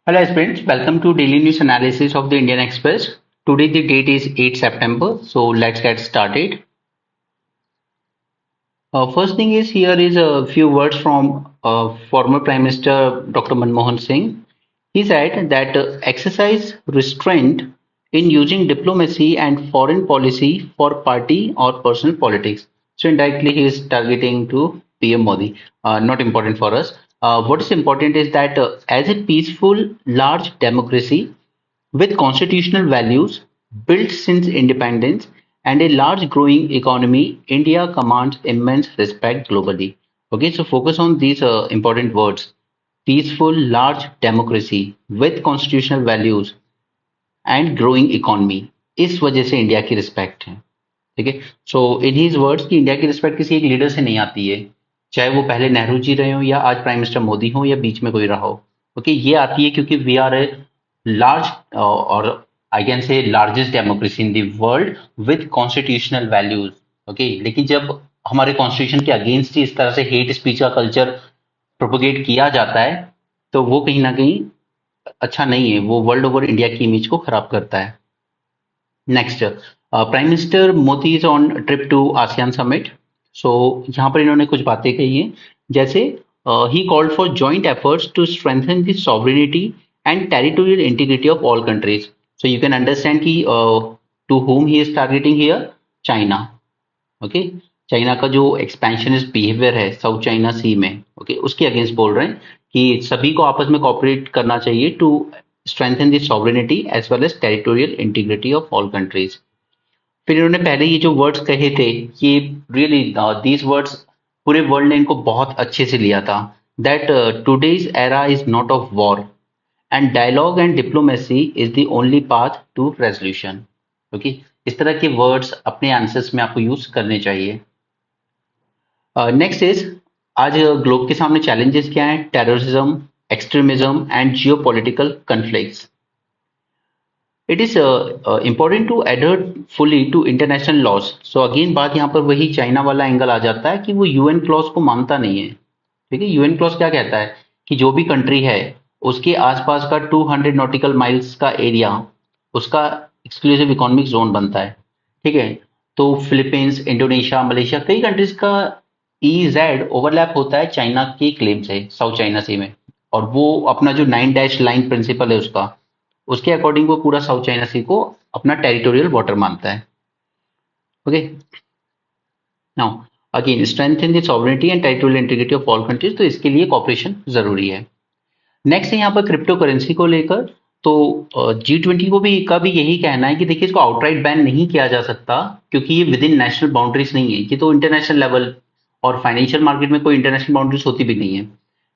Hello friends, welcome to daily news analysis of the Indian Express. Today the date is 8 September, so let's get started. First thing is here is a few words from former Prime Minister Dr. Manmohan Singh. He said that exercise restraint in using diplomacy and foreign policy for party or personal politics. So indirectly he is targeting to PM Modi. Not important for us. What is important is that as a peaceful, large democracy, with constitutional values built since independence and a large growing economy, India commands immense respect globally. Okay, so focus on these important words. Peaceful, large democracy with constitutional values and growing economy. इस वजह से India की respect है. ठीक है. सो in his words कि India की respect किसी एक लीडर से नहीं आती है, चाहे वो पहले नेहरू जी रहे हो या आज प्राइम मिनिस्टर मोदी हो या बीच में कोई रहा हो. ओके, ये आती है क्योंकि we are a large or I can say largest democracy in the world with constitutional values. Okay, लेकिन जब हमारे कॉन्स्टिट्यूशन के अगेंस्ट ही इस तरह से हेट स्पीच का कल्चर प्रोपोगेट किया जाता है तो वो कहीं ना कहीं अच्छा नहीं है, वो वर्ल्ड ओवर इंडिया की इमेज को खराब करता है. Next, prime minister Modi is on trip to ASEAN summit. So यहाँ पर इन्होंने कुछ बातें कही हैं, जैसे ही called for joint efforts to strengthen the sovereignty and territorial integrity of all countries. So you can understand कि to whom he is targeting here, China. Okay, China का जो एक्सपेंशनिस्ट बिहेवियर है साउथ चाइना सी में, okay, उसके against बोल रहे हैं कि सभी को आपस में कोऑपरेट करना चाहिए to strengthen the sovereignty as well as territorial integrity of all countries. फिर इन्होंने पहले ये जो वर्ड्स कहे थे, ये रियली दीज वर्ड्स पूरे वर्ल्ड ने इनको बहुत अच्छे से लिया था. That today's era is not of war and dialogue and diplomacy is the only path to resolution. Okay, इस तरह के वर्ड्स अपने आंसर्स में आपको यूज करने चाहिए. नेक्स्ट इज, आज ग्लोब के सामने चैलेंजेस क्या हैं? Terrorism, extremism and geopolitical conflicts. It is important to adhere fully to international laws. So again बात यहाँ पर वही चाइना वाला एंगल आ जाता है कि वो यूएन क्लॉज को मानता नहीं है. ठीक है, यूएन क्लॉज क्या कहता है कि जो भी कंट्री है उसके आसपास का 200 नॉटिकल माइल्स का एरिया उसका एक्सक्लूसिव इकोनॉमिक जोन बनता है. ठीक है, तो फिलीपींस, इंडोनेशिया, मलेशिया, कई कंट्रीज का ईजेड ओवरलैप होता है चाइना के क्लेम से साउथ चाइना सी में, और वो अपना जो 9 डैश लाइन प्रिंसिपल है उसका, उसके अकॉर्डिंग वो पूरा साउथ चाइना सी को अपना टेरिटोरियल वाटर मानता है. Okay, now again strengthen the sovereignty and territorial integrity of all countries, तो इसके लिए कॉपरेशन जरूरी है. नेक्स्ट है यहाँ पर क्रिप्टो करेंसी को लेकर. तो G20 को भी यही कहना है कि देखिए इसको आउटराइट बैन नहीं किया जा सकता क्योंकि ये विद इन नेशनल बाउंड्रीज नहीं है, ये तो इंटरनेशनल लेवल, और फाइनेंशियल मार्केट में कोई इंटरनेशनल बाउंड्रीज होती भी नहीं है.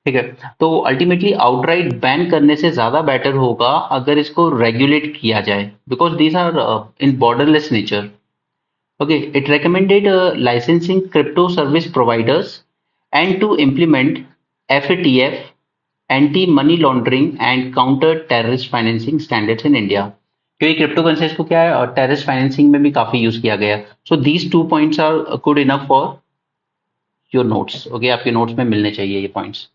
ठीक है, तो अल्टीमेटली आउटराइट बैन करने से ज्यादा बेटर होगा अगर इसको रेगुलेट किया जाए, because these are in borderless nature. Okay, it recommended licensing crypto service providers and to implement FATF, anti money laundering and counter terrorist financing standards in India. क्योंकि cryptocurrencies को क्या है, और टेररिस्ट फाइनेंसिंग में भी काफी use किया गया. So these 2 points are good enough for your notes. Okay, आपके नोट्स में मिलने चाहिए ये पॉइंट्स.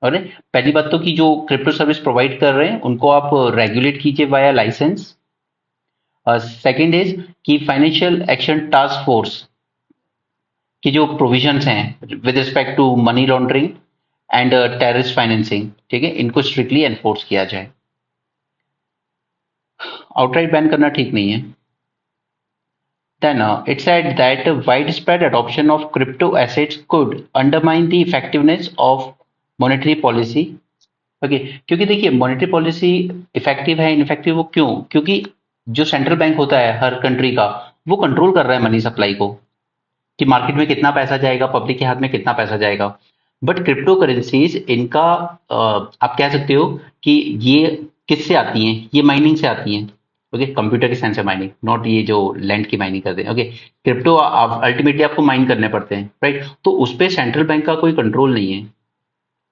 और पहली बात तो कि जो क्रिप्टो सर्विस प्रोवाइड कर रहे हैं उनको आप रेगुलेट कीजिए वाया लाइसेंस. सेकेंड इज कि फाइनेंशियल एक्शन टास्क फोर्स की जो प्रोविजंस हैं with respect to money laundering and terrorist financing, ठीक है, इनको स्ट्रिक्टली एनफोर्स किया जाए. आउटराइट बैन करना ठीक नहीं है. Then it said that widespread adoption of crypto assets could undermine the effectiveness of monetary policy. Okay, क्योंकि देखिए मॉनेटरी पॉलिसी इफेक्टिव है इनफेक्टिव, वो क्यों? क्योंकि जो सेंट्रल बैंक होता है हर कंट्री का, वो कंट्रोल कर रहा है मनी सप्लाई को, कि मार्केट में कितना पैसा जाएगा, पब्लिक के हाथ में कितना पैसा जाएगा. बट क्रिप्टो करेंसीज इनका आप कह सकते हो कि ये किससे आती हैं? ये माइनिंग से आती हैं. ओके, कंप्यूटर के सेंस से माइनिंग, नॉट ये जो लैंड की माइनिंग करते हैं. ओके, क्रिप्टो अल्टीमेटली आपको माइन करने पड़ते हैं, राइट? तो उस पर सेंट्रल बैंक का कोई कंट्रोल नहीं है.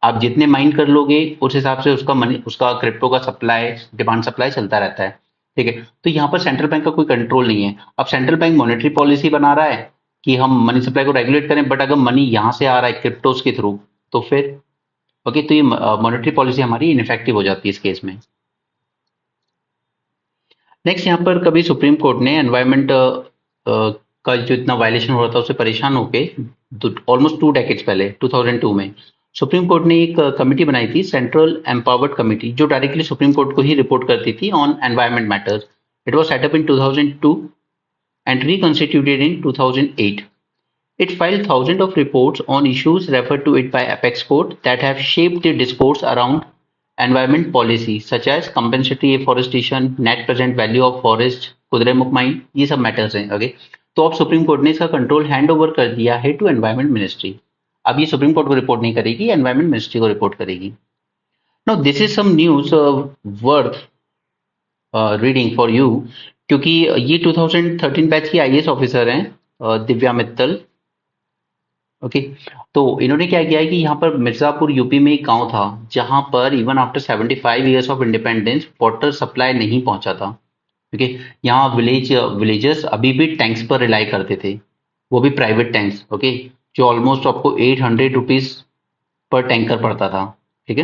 आप जितने माइन कर लोगे उस हिसाब से उसका मनी, उसका क्रिप्टो का सप्लाई, डिमांड सप्लाई चलता रहता है. ठीक है, तो यहाँ पर सेंट्रल बैंक का कोई कंट्रोल नहीं है. अब सेंट्रल बैंक मॉनेटरी पॉलिसी बना रहा है कि हम मनी सप्लाई को रेगुलेट करें, बट अगर मनी यहाँ से आ रहा है क्रिप्टोज के थ्रू, तो फिर ओके, तो ये मॉनेटरी पॉलिसी हमारी इनफेक्टिव हो जाती है इस केस में। नेक्स्ट यहाँ पर कभी सुप्रीम कोर्ट ने एनवायरमेंट का जो इतना वायलेशन हो रहा था उससे परेशान होके ऑलमोस्ट 2 डेकेड्स पहले 2002 में सुप्रीम कोर्ट ने एक कमेटी बनाई थी, सेंट्रल एम्पावर्ड कमेटी, जो डायरेक्टली सुप्रीम कोर्ट को ही रिपोर्ट करती थी on environment matters. It was setup in 2002 and reconstituted in 2008. It filed thousands of reports on issues referred to it by apex court that have shaped the discourse around environment policy, such as compensatory afforestation, net present value of forest, Kudremukh mine, ये सब matters हैं। Okay, तो अब supreme court ने इसका control hand over कर दिया है टू एनवायरमेंट मिनिस्ट्री। अब ये सुप्रीम कोर्ट को रिपोर्ट नहीं करेगी, एनवायरमेंट मिनिस्ट्री को रिपोर्ट करेगी। Now this is some news worth reading for you, क्योंकि ये 2013 बैच की आईएएस ऑफिसर हैं, दिव्या मित्तल। ओके, तो इन्होंने क्या किया है कि यहाँ पर मिर्जापुर यूपी में एक गांव था जहां पर even after 75 years of independence water supply नहीं पहुंचा था। ओके, यहाँ विलेजर्स अभी भी टैंक्स पर रिलाई करते थे, वो भी प्राइवेट टैंक्स। ओके, जो ऑलमोस्ट आपको 800 रुपीज पर टैंकर पड़ता था। ठीक है,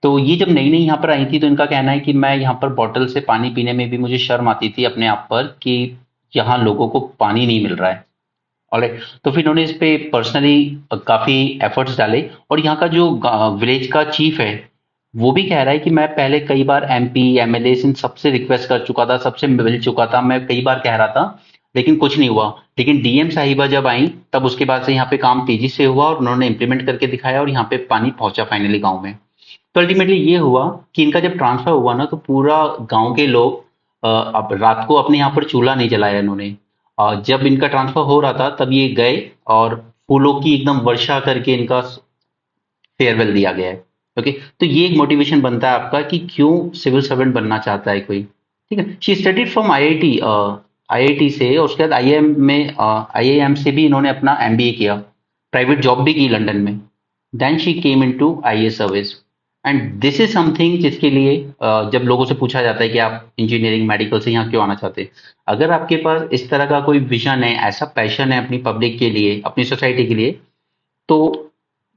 तो ये जब नई नई यहाँ पर आई थी तो इनका कहना है कि मैं यहाँ पर बॉटल से पानी पीने में भी मुझे शर्म आती थी अपने आप पर कि यहाँ लोगों को पानी नहीं मिल रहा है। ऑलराइट, तो फिर इन्होंने इस पे पर्सनली काफी एफर्ट्स डाले, और यहाँ का जो विलेज का चीफ है वो भी कह रहा है कि मैं पहले कई बार एमपी एमएलए इन सबसे रिक्वेस्ट कर चुका था, सबसे मिल चुका था, मैं कई बार कह रहा था, लेकिन कुछ नहीं हुआ। लेकिन डीएम साहिबा जब आई तब उसके बाद से यहाँ पे काम तेजी से हुआ और उन्होंने इंप्लीमेंट करके दिखाया और यहाँ पे पानी पहुंचा फाइनली गांव में। तो अल्टीमेटली ये हुआ कि इनका जब ट्रांसफर हुआ ना तो पूरा गांव के लोग अब रात को अपने यहाँ पर चूल्हा नहीं जलाया इन्होंने। जब इनका ट्रांसफर हो रहा था तब ये गए और फूलों की एकदम वर्षा करके इनका फेयरवेल दिया गया है। ओके, तो ये एक मोटिवेशन बनता है आपका कि क्यों सिविल सर्वेंट बनना चाहता है कोई। ठीक है, शी स्टडीड फ्रॉम आईआईटी से, और उसके बाद आईआईएम से भी इन्होंने अपना एमबीए किया, प्राइवेट जॉब भी की लंदन में। Then she came into IAS service, and this is something जिसके लिए जब लोगों से पूछा जाता है कि आप इंजीनियरिंग मेडिकल से यहाँ क्यों आना चाहते हैं, अगर आपके पास इस तरह का कोई विजन है, ऐसा पैशन है अपनी पब्लिक के लिए, अपनी सोसाइटी के लिए, तो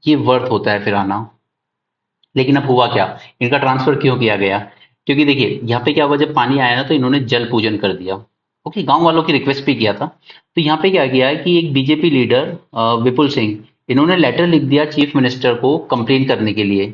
ये वर्थ होता है फिर आना। लेकिन अब हुआ क्या, इनका ट्रांसफर क्यों किया गया? क्योंकि देखिए यहाँ पे क्या हुआ, जब पानी आया ना तो इन्होंने जल पूजन कर दिया। ओके, गांव वालों की रिक्वेस्ट भी किया था। तो यहाँ पे क्या किया है कि एक बीजेपी लीडर विपुल सिंह, इन्होंने लेटर लिख दिया चीफ मिनिस्टर को कंप्लेन करने के लिए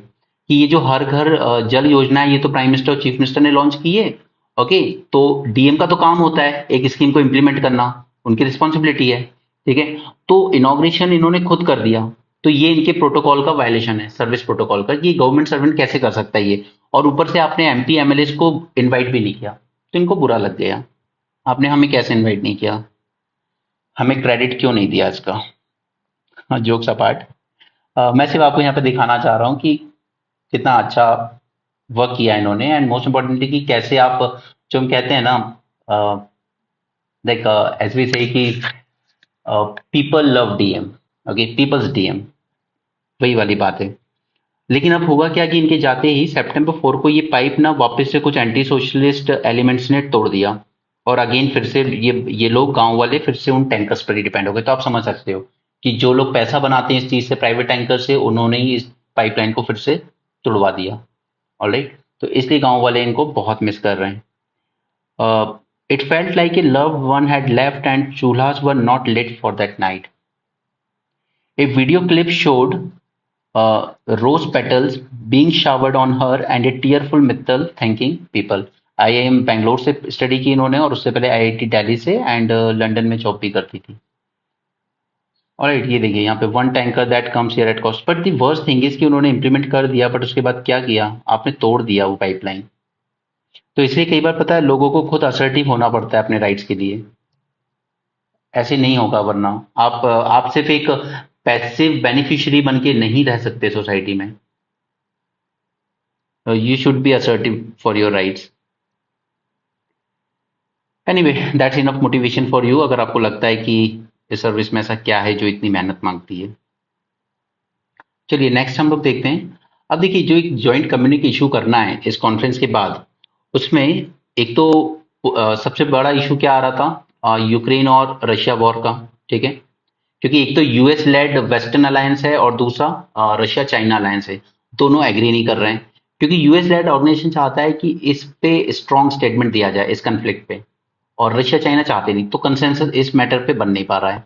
कि ये जो हर घर जल योजना है ये तो प्राइम मिनिस्टर और चीफ मिनिस्टर ने लॉन्च की है। ओके, तो डीएम का तो काम होता है एक स्कीम को इम्प्लीमेंट करना, उनकी रिस्पॉन्सिबिलिटी है। ठीक है, तो इनॉग्रेशन इन्होंने खुद कर दिया, तो ये इनके प्रोटोकॉल का वायलेशन है, सर्विस प्रोटोकॉल का। ये गवर्नमेंट सर्वेंट कैसे कर सकता है ये, और ऊपर से आपने एमपी एमएलए को इनवाइट भी नहीं किया, तो इनको बुरा लग गया। आपने हमें कैसे इनवाइट नहीं किया, हमें क्रेडिट क्यों नहीं दिया इसका। हाँ, जोक्स अपार्ट, मैं सिर्फ आपको यहाँ पे दिखाना चाह रहा हूँ कि कितना अच्छा वर्क किया इन्होंने, एंड मोस्ट इम्पोर्टेंटली कि कैसे आप, जो हम कहते हैं ना, लाइक एज वी से कि people love DM. Okay, people's DM, वही वाली बात है। लेकिन अब होगा क्या कि इनके जाते ही सितंबर 4 को ये पाइप ना वापस से कुछ एंटी सोशलिस्ट एलिमेंट्स ने तोड़ दिया, और अगेन फिर से ये लोग गांव वाले फिर से उन टैंकर्स पर ही डिपेंड हो गए। तो आप समझ सकते हो कि जो लोग पैसा बनाते हैं इस चीज से, प्राइवेट टैंकर से, उन्होंने ही इस पाइपलाइन को फिर से तुड़वा दिया। ऑलराइट, तो इसलिए गांव वाले इनको बहुत मिस कर रहे हैं। It felt like a loved one had left and chulhas were not lit for that night. A video clip showed rose petals being showered on her and a tearful Mittal thanking people. IIM Bangalore से study की इन्होंने, और उससे पहले IIT Delhi से, and London में job भी करती थी। ऑलराइट, ये देखिए यहाँ पे one tanker that comes here at cost, but the worst thing is कि उन्होंने इंप्लीमेंट कर दिया, बट उसके बाद क्या किया, आपने तोड़ दिया वो पाइपलाइन। तो इसलिए कई बार पता है लोगों को खुद असर्टिव होना पड़ता है अपने राइट्स के लिए, ऐसे नहीं होगा, वरना आप सिर्फ एक पैसिव बेनिफिशियरी बन के नहीं रह सकते सोसाइटी में। You should be assertive for your rights. Anyway, that's enough motivation for you, अगर आपको लगता है कि इस सर्विस में ऐसा क्या है जो इतनी मेहनत मांगती है। चलिए नेक्स्ट हम लोग देखते हैं। अब देखिए, जो एक ज्वाइंट कम्युनिके इशू करना है इस कॉन्फ्रेंस के बाद, उसमें एक तो सबसे बड़ा इशू क्या आ रहा था, यूक्रेन और रशिया वॉर का। ठीक है, क्योंकि एक तो यूएस लेड वेस्टर्न अलायंस है और दूसरा रशिया चाइना अलायंस है। दोनों एग्री नहीं कर रहे हैं, क्योंकि यूएस लेड ऑर्गेनाइजेशन चाहता है कि इस पे स्ट्रॉन्ग स्टेटमेंट दिया जाए इस कन्फ्लिक्ट पे, और रशिया चाइना चाहते नहीं, तो कंसेंसस इस मैटर पे बन नहीं पा रहा है।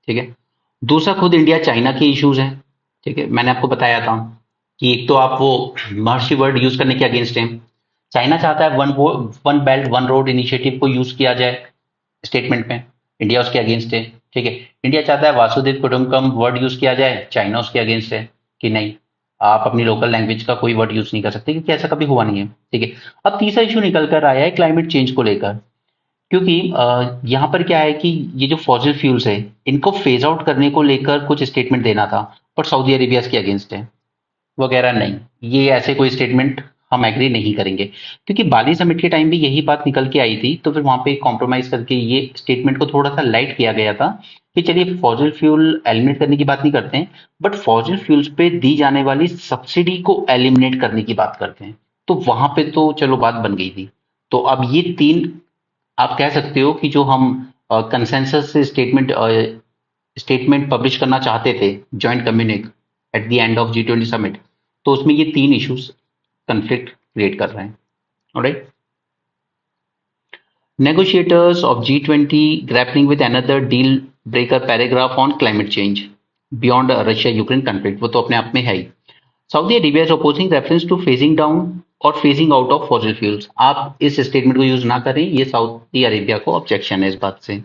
ठीक है। दूसरा, खुद इंडिया चाइना के इश्यूज हैं। ठीक है, मैंने आपको बताया था कि एक तो आप वो महर्षि वर्ड यूज करने के अगेंस्ट हैं। चाइना चाहता है one belt one road initiative को यूज किया जाए स्टेटमेंट में, इंडिया उसके अगेंस्ट है। ठीक है। इंडिया चाहता है वासुदेव कुटुंबकम वर्ड यूज किया जाए, चाइना उसके अगेंस्ट है कि नहीं, आप अपनी लोकल लैंग्वेज का कोई वर्ड यूज नहीं कर सकते, क्योंकि ऐसा कभी हुआ नहीं है। ठीक है। अब तीसरा इशू निकल कर आया है क्लाइमेट चेंज को लेकर, क्योंकि यहाँ पर क्या है कि ये जो फॉसिल फ्यूल्स है इनको फेज आउट करने को लेकर कुछ स्टेटमेंट देना था, बट सऊदी अरेबिया के अगेंस्ट है वगैरह नहीं, ये ऐसे कोई स्टेटमेंट हम एग्री नहीं करेंगे, क्योंकि बाली समिट के टाइम भी यही बात निकल के आई थी, तो फिर वहां पे कॉम्प्रोमाइज करके ये स्टेटमेंट को थोड़ा सा लाइट किया गया था कि चलिए फॉसिल फ्यूल एलिमिनेट करने की बात नहीं करते हैं, बट फॉसिल फ्यूल्स पे दी जाने वाली सब्सिडी को एलिमिनेट करने की बात करते हैं। तो वहां पे तो चलो बात बन गई थी। तो अब ये तीन आप कह सकते हो कि जो हम कंसेंसस से स्टेटमेंट पब्लिश करना चाहते थे, joint communique at the end of G20 summit, तो उसमें ये तीन इश्यूज कंफ्लिक्ट क्रिएट कर रहे हैं। Alright. Negotiators of G20 grappling with another deal breaker paragraph on climate change beyond Russia-Ukraine conflict, वो तो अपने आप में है ही। Saudi Arabia is opposing reference to phasing down और phasing out of fossil fuels। आप इस स्टेटमेंट को यूज ना करें, ये सऊदी अरेबिया को ऑब्जेक्शन है इस बात से।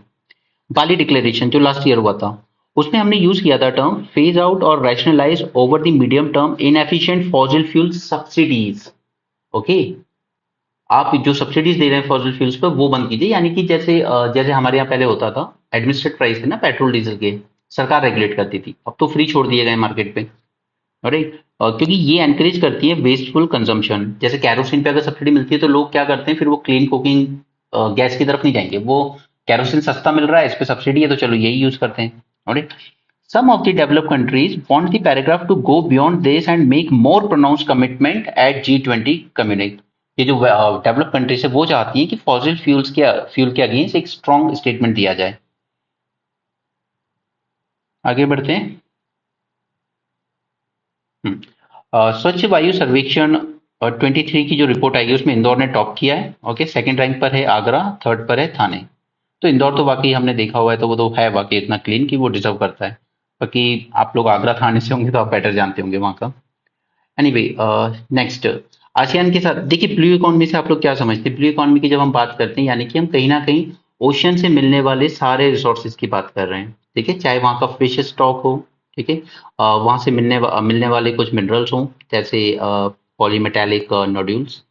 बाली डिक्लेरेशन जो लास्ट ईयर हुआ था, उसमें हमने यूज किया था टर्म फेज आउट और rationalise over the medium term inefficient fossil fuel subsidies. Okay, आप जो सब्सिडीज दे रहे हैं फॉसिल फ्यूल्स पर वो बंद कीजिए, यानी कि जैसे हमारे यहाँ पहले होता था एडमिनिस्ट्रेट प्राइस थे ना पेट्रोल डीजल के, सरकार रेगुलेट करती थी, अब तो फ्री छोड़ दिए गए मार्केट पे। राइट। क्योंकि ये एनकरेज करती है वेस्टफुल कंजम्पशन। जैसे कैरोसिन पे अगर सब्सिडी मिलती है तो लोग क्या करते हैं, फिर वो क्लीन कुकिंग गैस की तरफ नहीं जाएंगे, वो कैरोसिन सस्ता मिल रहा है इस पे सब्सिडी है तो चलो यही यूज करते हैं। Right. Some of the developed countries want the paragraph to go beyond this and make more pronounced commitment at G20 communique। ये जो डेवलप कंट्रीज है वो चाहती हैं कि फॉसिल फ्यूल के अगेंस्ट एक स्ट्रॉन्ग स्टेटमेंट दिया जाए। आगे बढ़ते हैं। स्वच्छ वायु सर्वेक्षण 23 की जो रिपोर्ट आएगी उसमें इंदौर ने टॉप किया है। ओके, सेकंड रैंक पर है आगरा, थर्ड पर है थाने। तो इंदौर तो वाकई हमने देखा हुआ है, तो वो तो है वाकई इतना क्लीन कि वो डिजर्व करता है। बाकी आप लोग आगरा थाने से होंगे तो आप बेटर जानते होंगे वहाँ का। एनीवे, नेक्स्ट आसियान के साथ देखिए, ब्लू इकोनॉमी से आप लोग क्या समझते हैं? ब्लू इकोनॉमी की जब हम बात करते हैं, यानी कि हम कहीं ना कहीं ओशन से मिलने वाले सारे रिसोर्सेज की बात कर रहे हैं। ठीक है, चाहे वहाँ का फिश स्टॉक हो, ठीक है, वहाँ से मिलने वाले कुछ मिनरल्स हों, जैसे पॉलीमेटेलिक नोड्यूल्स,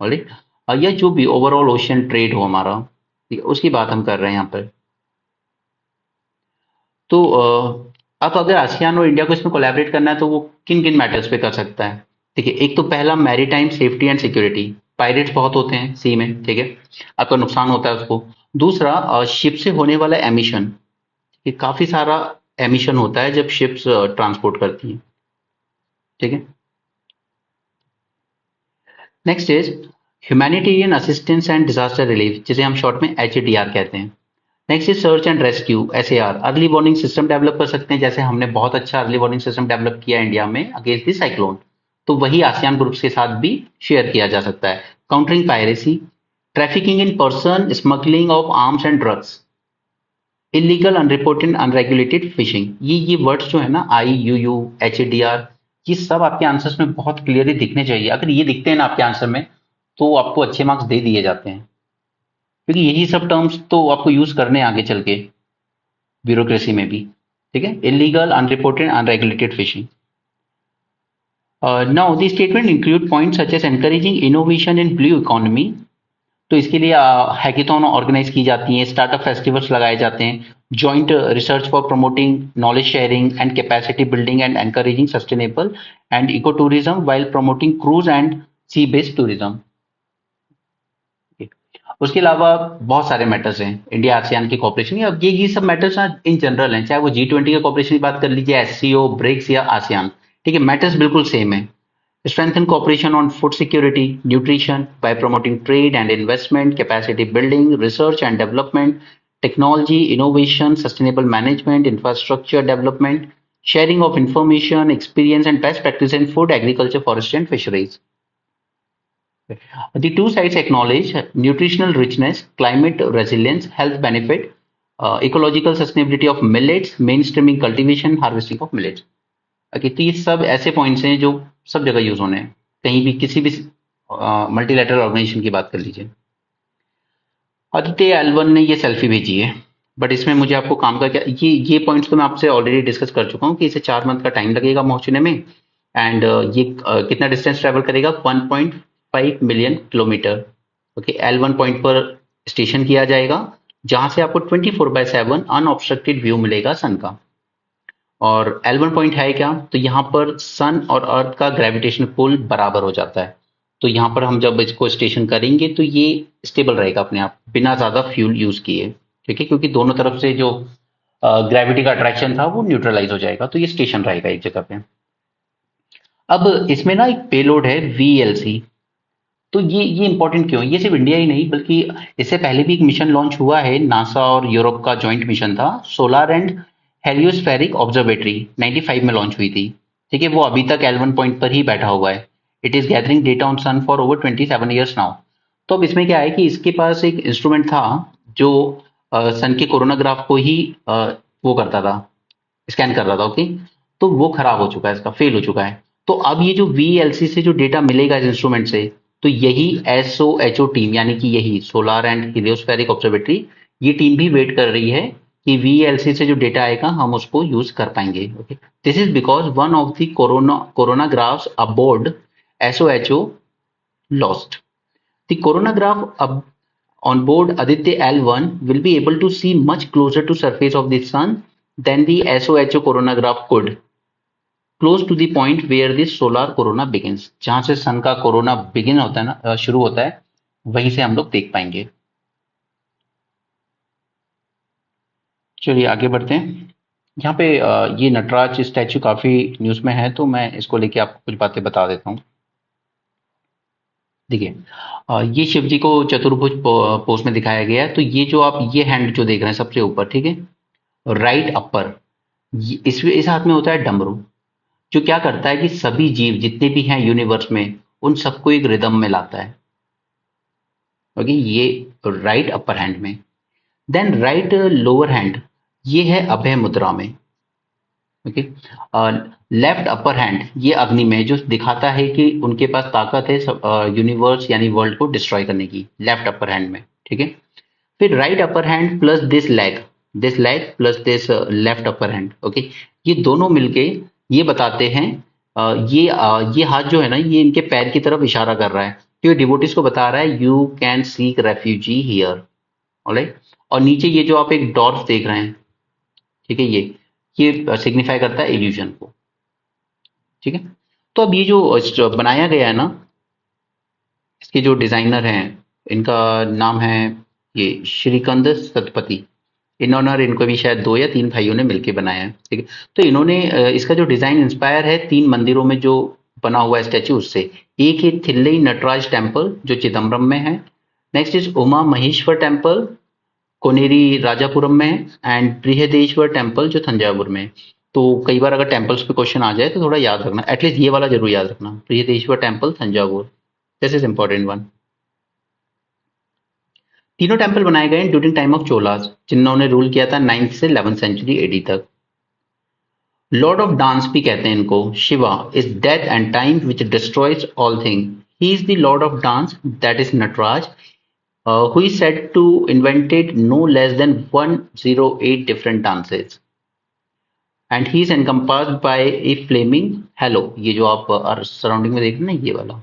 या जो भी ओवरऑल ओशन ट्रेड हो हमारा, ठीक है, उसकी बात हम कर रहे हैं यहाँ पर। तो अब अगर आसियान और इंडिया को इसमें कोलैबोरेट करना है तो वो किन किन मैटर्स पे कर सकता है? देखिए, एक तो पहला maritime safety and security. Pirates बहुत होते हैं सी में, ठीक है, आपका नुकसान होता है उसको। दूसरा, शिप से होने वाला एमिशन, काफी सारा एमिशन होता है जब शिप्स ट्रांसपोर्ट करती हैं। ठीक है। Next is humanitarian assistance and disaster relief, जिसे हम शॉर्ट में HADR कहते हैं। Next is search and rescue, SAR। Early warning system develop कर सकते हैं, जैसे हमने बहुत अच्छा अर्ली वार्निंग सिस्टम डेवलप किया इंडिया में अगेंस्ट द साइक्लोन, तो वही आसियान ग्रुप्स के साथ भी शेयर किया जा सकता है। Countering piracy, trafficking in person, smuggling of arms and drugs, illegal unreported unregulated fishing. ये वर्ड्स जो है ना, IUU, HADR, ये सब आपके आंसर्स में बहुत क्लियरली दिखने चाहिए। अगर ये दिखते हैं ना आपके आंसर में तो आपको अच्छे मार्क्स दे दिए जाते हैं, क्योंकि यही सब टर्म्स तो आपको यूज करने आगे चल के ब्यूरोक्रेसी में भी। ठीक है, illegal unreported unregulated fishing. Now the statement include point such as encouraging innovation in blue economy. तो इसके लिए हैकेथॉन ऑर्गेनाइज की जाती हैं, स्टार्टअप फेस्टिवल्स लगाए जाते हैं, joint research for promoting knowledge sharing and capacity building and encouraging sustainable and eco tourism while promoting cruise and sea based tourism. उसके अलावा बहुत सारे मैटर्स हैं इंडिया आसियान की कॉपरेशन। अब ये सब मैटर्स इन जनरल हैं, चाहे वो G20 के कॉपरेशन की बात कर लीजिए, SCO, ब्रिक्स या आसियान। ठीक है, मैटर्स बिल्कुल सेम है। Strengthen cooperation on food security, nutrition by promoting trade and investment, capacity building, research and development, technology, innovation, sustainable management, infrastructure development, sharing of information, experience, and best practice in food, agriculture, forestry, and fisheries. The two sides acknowledge nutritional richness, climate resilience, health benefit, ecological sustainability of millets, mainstreaming cultivation, harvesting of millets. Okay, तो ये सब ऐसे points हैं जो सब जगह use होने हैं, कहीं भी किसी भी मल्टीलैटरल ऑर्गेनाइजेशन की बात कर लीजिए। आदित्य एल1 ने ये सेल्फी भेजी है, बट इसमें मुझे आपको काम का क्या, ये पॉइंट्स तो मैं आपसे ऑलरेडी डिस्कस कर चुका हूँ कि इसे 4 मंथ का टाइम लगेगा पहुंचने में। एंड ये कितना डिस्टेंस ट्रेवल करेगा, 1.5 million kilometre. Okay, L1 point पर स्टेशन किया जाएगा, जहां से आपको 24/7 अनऑब्स्ट्रक्टेड व्यू मिलेगा सन का। और L1 पॉइंट है क्या, तो यहाँ पर सन और अर्थ का ग्रेविटेशनल पुल बराबर हो जाता है। तो यहाँ पर हम जब इसको स्टेशन करेंगे तो ये स्टेबल रहेगा अपने आप, बिना ज्यादा फ्यूल यूज किए, ठीक है, क्योंकि दोनों तरफ से जो ग्रेविटी का अट्रैक्शन था वो न्यूट्रलाइज हो जाएगा, तो ये स्टेशन रहेगा एक जगह पे। अब इसमें ना एक पेलोड है VLC। तो ये इंपॉर्टेंट क्यों है? ये सिर्फ इंडिया ही नहीं बल्कि इससे पहले भी एक मिशन लॉन्च हुआ है, नासा और यूरोप का जॉइंट मिशन था, सोलर एंड हेलियोस्फेरिक ऑब्जर्वेटरी 95 में लॉन्च हुई थी। ठीक है, वो अभी तक L1 पॉइंट पर ही बैठा हुआ है। It is gathering data on sun for over 27 years now. तो अब इसमें क्या है कि इसके पास एक इंस्ट्रूमेंट था जो सन के कोरोनाग्राफ को ही वो करता था, स्कैन कर रहा था। ओके, तो वो खराब हो चुका है, इसका फेल हो चुका है। तो अब ये जो VLC से जो डेटा मिलेगा इस इंस्ट्रूमेंट से, तो यही SOHO टीम, यानी कि यही सोलर एंड हेलियोस्फेरिक ऑब्जर्वेटरी, ये टीम भी वेट कर रही है कि VLC से जो डेटा आएगा हम उसको यूज कर पाएंगे। Okay, this is because one of the coronagraphs aboard SOHO lost. The coronagraph on board Aditya L1 will be able to see much closer to surface of the sun than the SOHO coronagraph could, close to the point where the solar corona begins। जहां से सन का corona begin होता है ना, शुरू होता है, वहीं से हम लोग देख पाएंगे। चलिए आगे बढ़ते हैं। यहाँ पे ये नटराज स्टैचू काफी न्यूज में है, तो मैं इसको लेके आपको कुछ बातें बता देता हूँ। देखिए, ये शिव जी को चतुर्भुज पोज में दिखाया गया है। तो ये जो आप ये हैंड जो देख रहे हैं सबसे ऊपर, ठीक है, राइट अपर, इस हाथ में होता है डमरू, जो क्या करता है कि सभी जीव जितने भी हैं यूनिवर्स में उन सबको एक रिदम में लाता है। ओके, ये राइट अपर हैंड में। देन राइट लोअर हैंड, ये है अभय मुद्रा में। ओके, लेफ्ट अपर हैंड ये अग्नि में, जो दिखाता है कि उनके पास ताकत है यूनिवर्स यानी वर्ल्ड को डिस्ट्रॉय करने की, लेफ्ट अपर हैंड में। ठीक है, फिर right upper hand plus this leg plus this left upper hand. Okay, ये दोनों मिलके ये बताते हैं, ये हाथ जो है ना, ये इनके पैर की तरफ इशारा कर रहा है। तो ये डिवोटीज को बता रहा है you can seek refugee here. Alright, और नीचे ये जो आप एक डॉर्फ देख रहे हैं, ठीक है, ये सिग्निफाई करता है इल्यूजन को। ठीक है, तो अब ये जो बनाया गया है ना, इसके जो डिजाइनर हैं, इनका नाम है ये श्रीकंद सतपति। इन्होंने और इनको भी शायद 2 या 3 भाइयों ने मिलकर बनाया है। ठीक है, तो इन्होंने इसका जो डिजाइन इंस्पायर है 3 मंदिरों में जो बना हुआ है स्टैचू उससे। एक है थिल्लई नटराज टेम्पल जो चिदम्बरम में है, next is Uma Maheshwar temple Koneri Rajapuram में है, एंड बृहदेश्वर टेम्पल जो तंजावुर में है। तो कई बार अगर टेम्पल्स पे क्वेश्चन आ जाए तो थोड़ा याद रखना, एटलीस्ट ये वाला जरूर याद रखना, Brihadeshwara temple Thanjavur, this is important one. तीनों टेम्पल बनाए गए ड्यूरिंग टाइम ऑफ चोलास, जिन्होंने रूल किया था 9th से 11th सेंचुरी AD तक। लॉर्ड ऑफ डांस भी कहते हैं इनको। Shiva is death and time which destroys all thing. He is the lord of dance, that is Nataraja, who is said to invented no less than 108 different dances, and he is encompassed by a flaming halo। ये जो आप surrounding में देख रहे हैं ना, ये वाला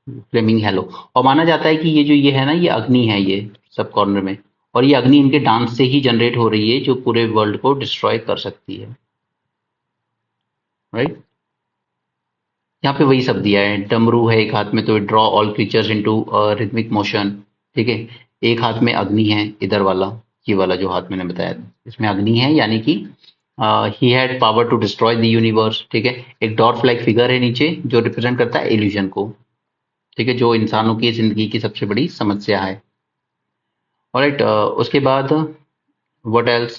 फ्लेमिंग हेलो। और माना जाता है कि ये जो ये है ना, ये अग्नि है, ये सब कॉर्नर में, और ये अग्नि इनके डांस से ही जनरेट हो रही है जो पूरे वर्ल्ड को डिस्ट्रॉय कर सकती है। राइट, यहाँ पे वही सब दिया है। डमरू है एक हाथ में, तो draw all creatures into rhythmic motion. ठीक है, एक हाथ में अग्नि है, इधर वाला, ये वाला जो हाथ मैंने बताया इसमें अग्नि है, यानी कि he had power to destroy the universe. ठीक है, एक डॉर्फ लाइक फिगर है नीचे जो रिप्रेजेंट करता है इल्यूजन को। ठीक है, जो इंसानों की जिंदगी की सबसे बड़ी समस्या है। ऑलराइट, उसके बाद व्हाट एल्स,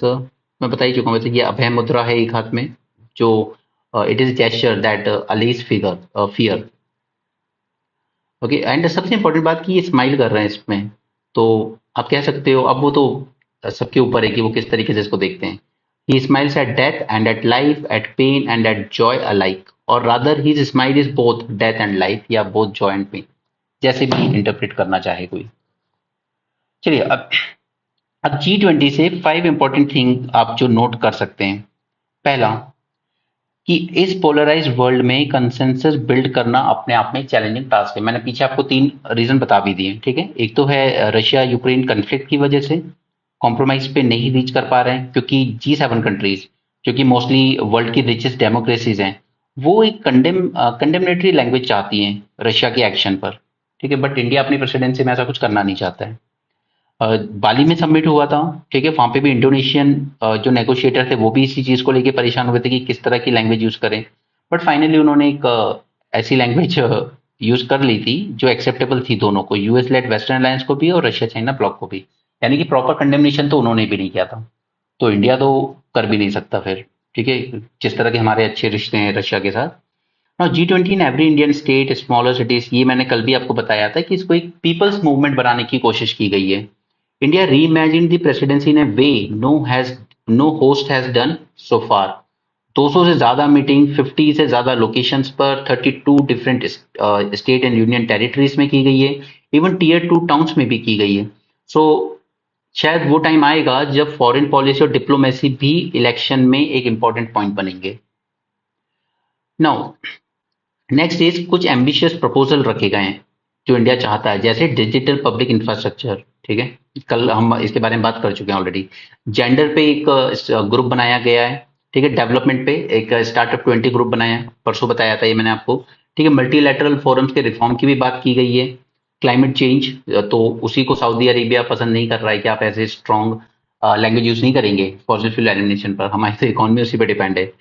मैं बता ही चुका हूँ वैसे, ये अभय मुद्रा है एक हाथ में, जो it is gesture that allies figure fear. Okay, and सबसे इंपॉर्टेंट बात कि ये स्माइल कर रहे हैं इसमें, तो आप कह सकते हो, अब वो तो सबके ऊपर है कि वो किस तरीके से इसको देखते हैं। He smiles at death and at life, at pain and at joy alike, और rather his smile is both death and life, या बोथ जॉय एंड पेन, जैसे भी इंटरप्रेट करना चाहे कोई। चलिए, अब G20 से 5 इंपॉर्टेंट थिंग आप जो नोट कर सकते हैं। पहला, कि इस पोलराइज्ड वर्ल्ड में कंसेंसस बिल्ड करना अपने आप में चैलेंजिंग टास्क है। मैंने पीछे आपको 3 रीजन बता भी दिए, ठीक है। एक तो है रशिया यूक्रेन कन्फ्लिक्ट की वजह से कॉम्प्रोमाइज पे नहीं रीच कर पा रहे हैं, क्योंकि G7 कंट्रीज, जो कि मोस्टली वर्ल्ड की रिचेस्ट डेमोक्रेसीज हैं, वो एक कंडेमनेटरी लैंग्वेज चाहती हैं रशिया के एक्शन पर, ठीक है। बट इंडिया अपनी प्रेसिडेंसी में ऐसा कुछ करना नहीं चाहता है। बाली में सबमिट हुआ था, ठीक है। वहां पे भी इंडोनेशियन जो नेगोशिएटर थे वो भी इसी चीज को लेके परेशान हुए थे कि किस तरह की लैंग्वेज यूज करें। बट फाइनली उन्होंने एक ऐसी लैंग्वेज यूज कर ली थी जो एक्सेप्टेबल थी दोनों को, यूएस लेड वेस्टर्न अलायंस को भी और रशिया चाइना ब्लॉक को भी। यानी कि प्रॉपर कंडेमनेशन तो उन्होंने भी नहीं किया था, तो इंडिया तो कर भी नहीं सकता फिर, ठीक है, जिस तरह के हमारे अच्छे रिश्ते हैं रशिया के साथ। Now G20 in every Indian state smaller cities, ये मैंने कल भी आपको बताया था कि इसको एक पीपल्स मूवमेंट बनाने की कोशिश की गई है। India reimagined the presidency in a way no host has done so far. 200 से ज्यादा मीटिंग 50 से ज्यादा लोकेशंस पर 32 different state and union territories में की गई है, इवन टीयर 2 टाउन्स में भी की गई है। सो शायद वो टाइम आएगा जब फॉरेन पॉलिसी और डिप्लोमेसी भी इलेक्शन में एक इंपॉर्टेंट पॉइंट बनेंगे। नाउ नेक्स्ट इज कुछ एम्बिशियस प्रपोजल रखे गए हैं जो इंडिया चाहता है, जैसे डिजिटल पब्लिक इंफ्रास्ट्रक्चर, ठीक है। कल हम इसके बारे में बात कर चुके हैं ऑलरेडी। जेंडर पे एक ग्रुप बनाया गया है, ठीक है। डेवलपमेंट पे एक स्टार्टअप 20 ग्रुप बनाया है, परसों बताया था ये मैंने आपको, ठीक है। मल्टीलैटरल फोरम्स के रिफॉर्म की भी बात की गई है। क्लाइमेट चेंज, तो उसी को सऊदी अरेबिया पसंद नहीं कर रहा है कि आप ऐसे स्ट्रॉन्ग लैंग्वेज यूज नहीं करेंगे फॉसिल फ्यूल एलिमिनेशन पर, हमारी तो इकोनॉमी उसी पे डिपेंड है।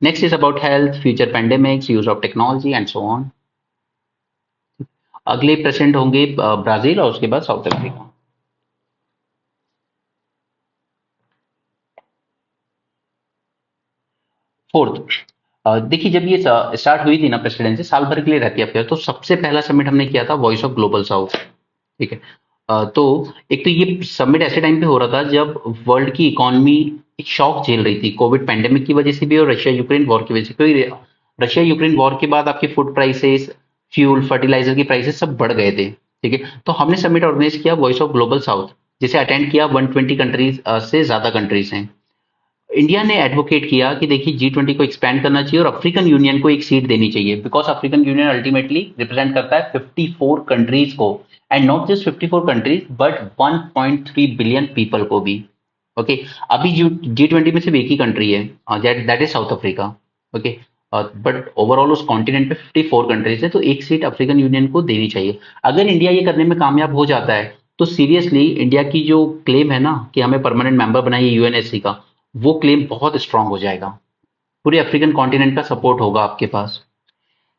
Next is about health, future pandemics, use of technology and so on. अगले प्रेसिडेंट होंगे ब्राजील और उसके बाद साउथ अफ्रीका। फोर्थ, देखिए जब ये स्टार्ट हुई थी ना प्रेसिडेंसी, साल भर के लिए रहती है अफेयर, तो सबसे पहला समिट हमने किया था वॉइस ऑफ ग्लोबल साउथ, ठीक है। तो एक तो ये समिट ऐसे टाइम पे हो रहा था जब वर्ल्ड की इकोनॉमी एक शॉक झेल रही थी, कोविड पैंडेमिक की वजह से भी और रशिया यूक्रेन वॉर की वजह से, क्योंकि रशिया यूक्रेन वॉर के बाद आपके फूड प्राइसेस, फ्यूल, फर्टिलाइजर की प्राइसेस सब बढ़ गए थे, ठीक है। तो हमने समिट ऑर्गेनाइज किया वॉइस ऑफ ग्लोबल साउथ, जिसे अटेंड किया 120 कंट्रीज से ज्यादा कंट्रीज हैं। इंडिया ने एडवोकेट किया कि देखिए G20 को एक्सपैंड करना चाहिए और अफ्रीकन यूनियन को एक सीट देनी चाहिए, because African union ultimately represent करता है 54 कंट्रीज को, and not just 54 countries but 1.3 billion people को भी। ओके, अभी G20 में सिर्फ एक ही कंट्री है, that is south Africa. Okay, but overall उस कॉन्टिनेंट पे 54 कंट्रीज है, तो एक सीट अफ्रीकन यूनियन को देनी चाहिए। अगर इंडिया ये करने में कामयाब हो जाता है तो सीरियसली इंडिया की जो क्लेम है ना कि हमें परमानेंट मेंबर बनाइए यूएनएससी का, वो क्लेम बहुत स्ट्रांग हो जाएगा। पूरे अफ्रीकन कॉन्टिनेंट का सपोर्ट होगा आपके पास।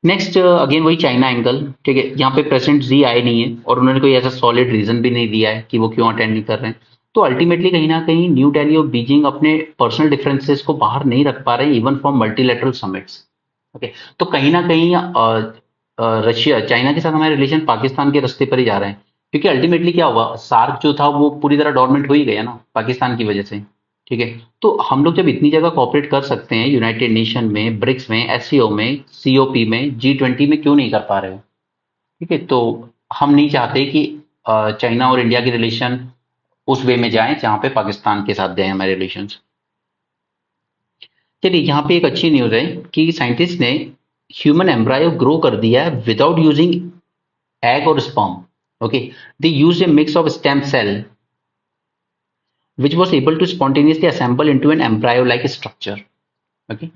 नेक्स्ट अगेन वही चाइना एंगल, ठीक है। यहाँ पे प्रेसिडेंट जी आए नहीं है और उन्होंने कोई ऐसा सॉलिड रीजन भी नहीं दिया है कि वो क्यों अटेंड नहीं कर रहे हैं। तो अल्टीमेटली कहीं ना कहीं न्यू दिल्ली और बीजिंग अपने पर्सनल डिफरेंसेस को बाहर नहीं रख पा रहे हैं, even from multilateral summits. Okay, तो कहीं ना कहीं रशिया चाइना के साथ हमारे रिलेशन पाकिस्तान के रास्ते पर ही जा रहे हैं, क्योंकि अल्टीमेटली क्या हुआ, सार्क जो था वो पूरी तरह डोरमेंट हो ही गया ना पाकिस्तान की वजह से, ठीक है। तो हम लोग जब इतनी जगह कॉपरेट कर सकते हैं, यूनाइटेड नेशन में, ब्रिक्स में, एससीओ में, सीओपी में, G20 में क्यों नहीं कर पा रहे हो, ठीक है। तो हम नहीं चाहते कि चाइना और इंडिया के रिलेशन उस वे में जाएं जहां पे पाकिस्तान के साथ गए हमारे रिलेशन। चलिए, यहाँ पे एक अच्छी न्यूज है कि साइंटिस्ट ने ह्यूमन एम्ब्रायो ग्रो कर दिया है विदाउट यूजिंग एग और sperm. Okay, they use a mix of stem cell which was able to spontaneously assemble into an embryo like structure. Okay,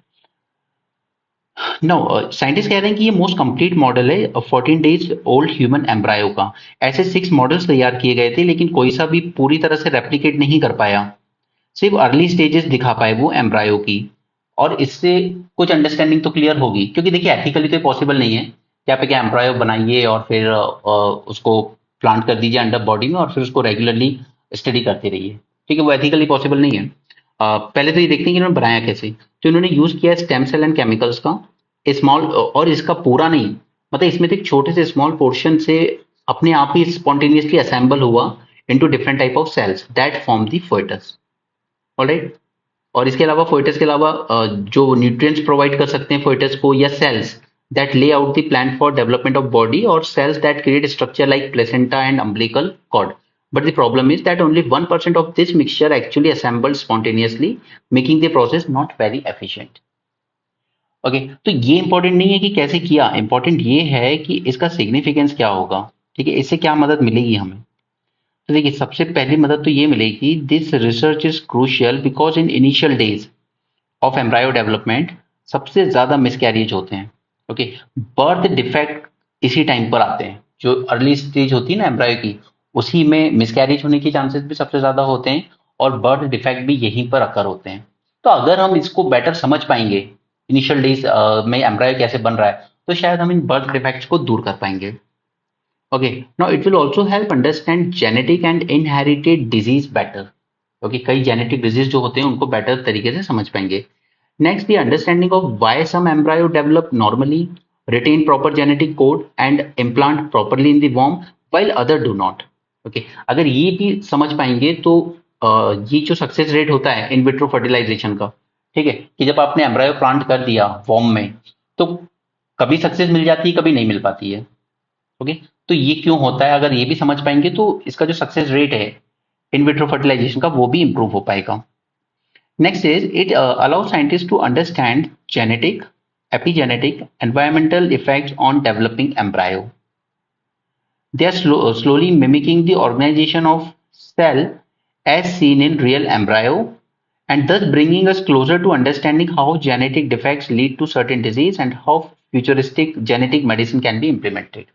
now scientist कह रहे हैं कि ये मोस्ट कंप्लीट मॉडल है 14 डेज ओल्ड ह्यूमन एम्ब्रायो का। ऐसे 6 models तैयार किए गए थे, लेकिन कोई सा भी पूरी तरह से रेप्लिकेट नहीं कर पाया, सिर्फ अर्ली स्टेजेस दिखा पाए वो एम्ब्रायो की। और इससे कुछ अंडरस्टैंडिंग तो क्लियर होगी, क्योंकि देखिए एथिकली तो पॉसिबल नहीं है कि आप एक एम्ब्रायो बनाइए और फिर उसको प्लांट कर दीजिए अंडर बॉडी में और फिर उसको रेगुलरली स्टडी करते रहिए, ठीक है। वो एथिकली पॉसिबल नहीं है। पहले तो ये देखते हैं कि इन्होंने बनाया कैसे। तो इन्होंने यूज किया स्टेम सेल एंड केमिकल्स का स्मॉल, और इसका पूरा नहीं, मतलब इसमें तो एक छोटे से स्मॉल पोर्शन से अपने आप ही स्पॉन्टेनियसली असेंबल हुआ into different type of cells that form the foetus. Alright. और इसके अलावा फोएटस के अलावा जो न्यूट्रिएंट्स प्रोवाइड कर सकते हैं फोएटस को, या cells that lay out the plant for development of body, और cells that create structure like placenta and umbilical cord. But the problem is that only 1% of this mixture actually assembled spontaneously, making the process not very efficient. Okay, तो ये important नहीं है कि कैसे किया, important ये है कि इसका सिग्निफिकेंस क्या होगा। ठीक है, इससे क्या मदद मिलेगी हमें। तो देखिए, सबसे पहली मदद तो ये मिलेगी, this research is crucial because in initial days of embryo development सबसे ज्यादा मिसकैरेज होते हैं। ओके, बर्थ डिफेक्ट इसी टाइम पर आते हैं, जो अर्ली स्टेज होती है ना एम्ब्रायो की, उसी में मिसकैरेज होने के चांसेस भी सबसे ज्यादा होते हैं, और बर्थ डिफेक्ट भी यहीं पर अकर होते हैं। तो अगर हम इसको बेटर समझ पाएंगे, इनिशियल डेज में एम्ब्रायो कैसे बन रहा है, तो शायद हम इन बर्थ डिफेक्ट्स को दूर कर पाएंगे। Okay, now it will also help understand genetic and inherited disease better. Okay, कई जेनेटिक डिजीज जो होते हैं उनको बेटर तरीके से समझ पाएंगे। Next, the understanding of why some embryo develop normally, retain proper genetic code, and implant properly in the womb, while other do not. Okay, अगर ये भी समझ पाएंगे तो ये जो सक्सेस रेट होता है इन विट्रो फर्टिलाइजेशन का, ठीक है, कि जब आपने एम्ब्रायो प्लांट कर दिया वॉम में, तो कभी सक्सेस मिल जाती है, कभी नहीं मिल पाती है। ओके, तो ये क्यों होता है, अगर ये भी समझ पाएंगे तो इसका जो सक्सेस रेट है इन विट्रो फर्टिलाइजेशन का वो भी इंप्रूव हो पाएगा। Next is it allows scientists to understand genetic, epigenetic, environmental effects on developing embryo. They are slowly mimicking the organization of cell as seen in real embryo, and thus bringing us closer to understanding how genetic defects lead to certain disease and how futuristic genetic medicine can be implemented.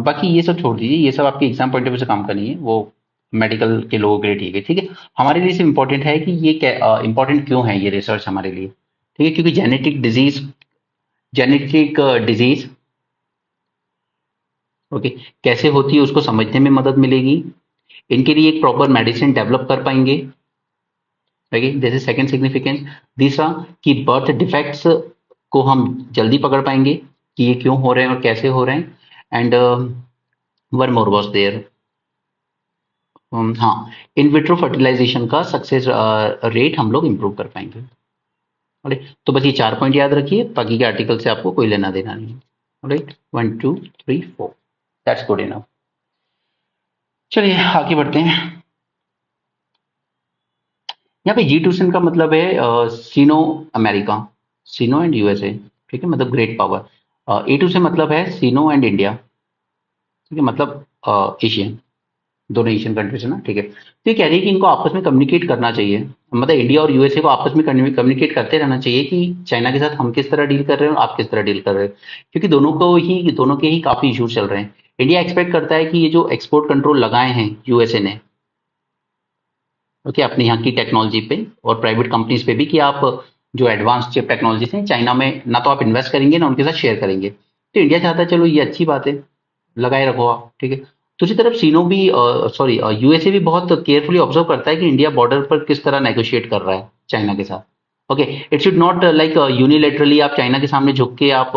बाकी ये सब छोड़ दीजिए, ये सब आपके exam point of view से काम करनी है, वो मेडिकल के लोगों के लिए ठीक है। ठीक है, हमारे लिए सिर्फ इंपॉर्टेंट है कि ये इंपॉर्टेंट क्यों है ये रिसर्च हमारे लिए। ठीक है, क्योंकि जेनेटिक डिजीज ओके कैसे होती है उसको समझने में मदद मिलेगी, इनके लिए एक प्रॉपर मेडिसिन डेवलप कर पाएंगे। Okay, this is second significance. तीसरा, कि बर्थ डिफेक्ट्स को हम जल्दी पकड़ पाएंगे कि ये क्यों हो रहे हैं और कैसे हो रहे हैं। And one more was there, हाँ, इन विट्रो फर्टिलाइजेशन का सक्सेस रेट हम लोग इंप्रूव कर पाएंगे। राइट, तो बस ये 4 पॉइंट याद रखिए, बाकी के आर्टिकल से आपको कोई लेना देना नहीं। Right, 1 2 3 4, that's good enough. चलिए आगे बढ़ते हैं। यहाँ पे G2 का मतलब है सीनो अमेरिका, सीनो एंड यूएसए। ठीक है, मतलब ग्रेट पावर। A2 से मतलब है सीनो एंड इंडिया। ठीक है, मतलब एशियन, दोनों एशियन कंट्रीज है ना। ठीक है, तो ये कह रही है कि इनको आपस में कम्युनिकेट करना चाहिए, मतलब इंडिया और यूएसए को आपस में कम्युनिकेट करते रहना चाहिए कि चाइना के साथ हम किस तरह डील कर रहे हैं और आप किस तरह डील कर रहे हैं, क्योंकि दोनों के ही काफी इश्यूज चल रहे हैं। इंडिया एक्सपेक्ट करता है कि ये जो एक्सपोर्ट कंट्रोल लगाए हैं यूएसए ने, ओके, अपने यहाँ की टेक्नोलॉजी पे और प्राइवेट कंपनीज पे भी, कि आप जो एडवांस चिप टेक्नोलॉजी है चाइना में ना तो आप इन्वेस्ट करेंगे ना उनके साथ शेयर करेंगे। तो इंडिया चाहता है चलो ये अच्छी बात है, लगाए रखो आप। ठीक है, दूसरी तरफ सीनो भी सॉरी यूएसए भी बहुत केयरफुली ऑब्जर्व करता है कि इंडिया बॉर्डर पर किस तरह नेगोशिएट कर रहा है चाइना के साथ। Okay, it should not like unilaterally आप चाइना के सामने झुक के आप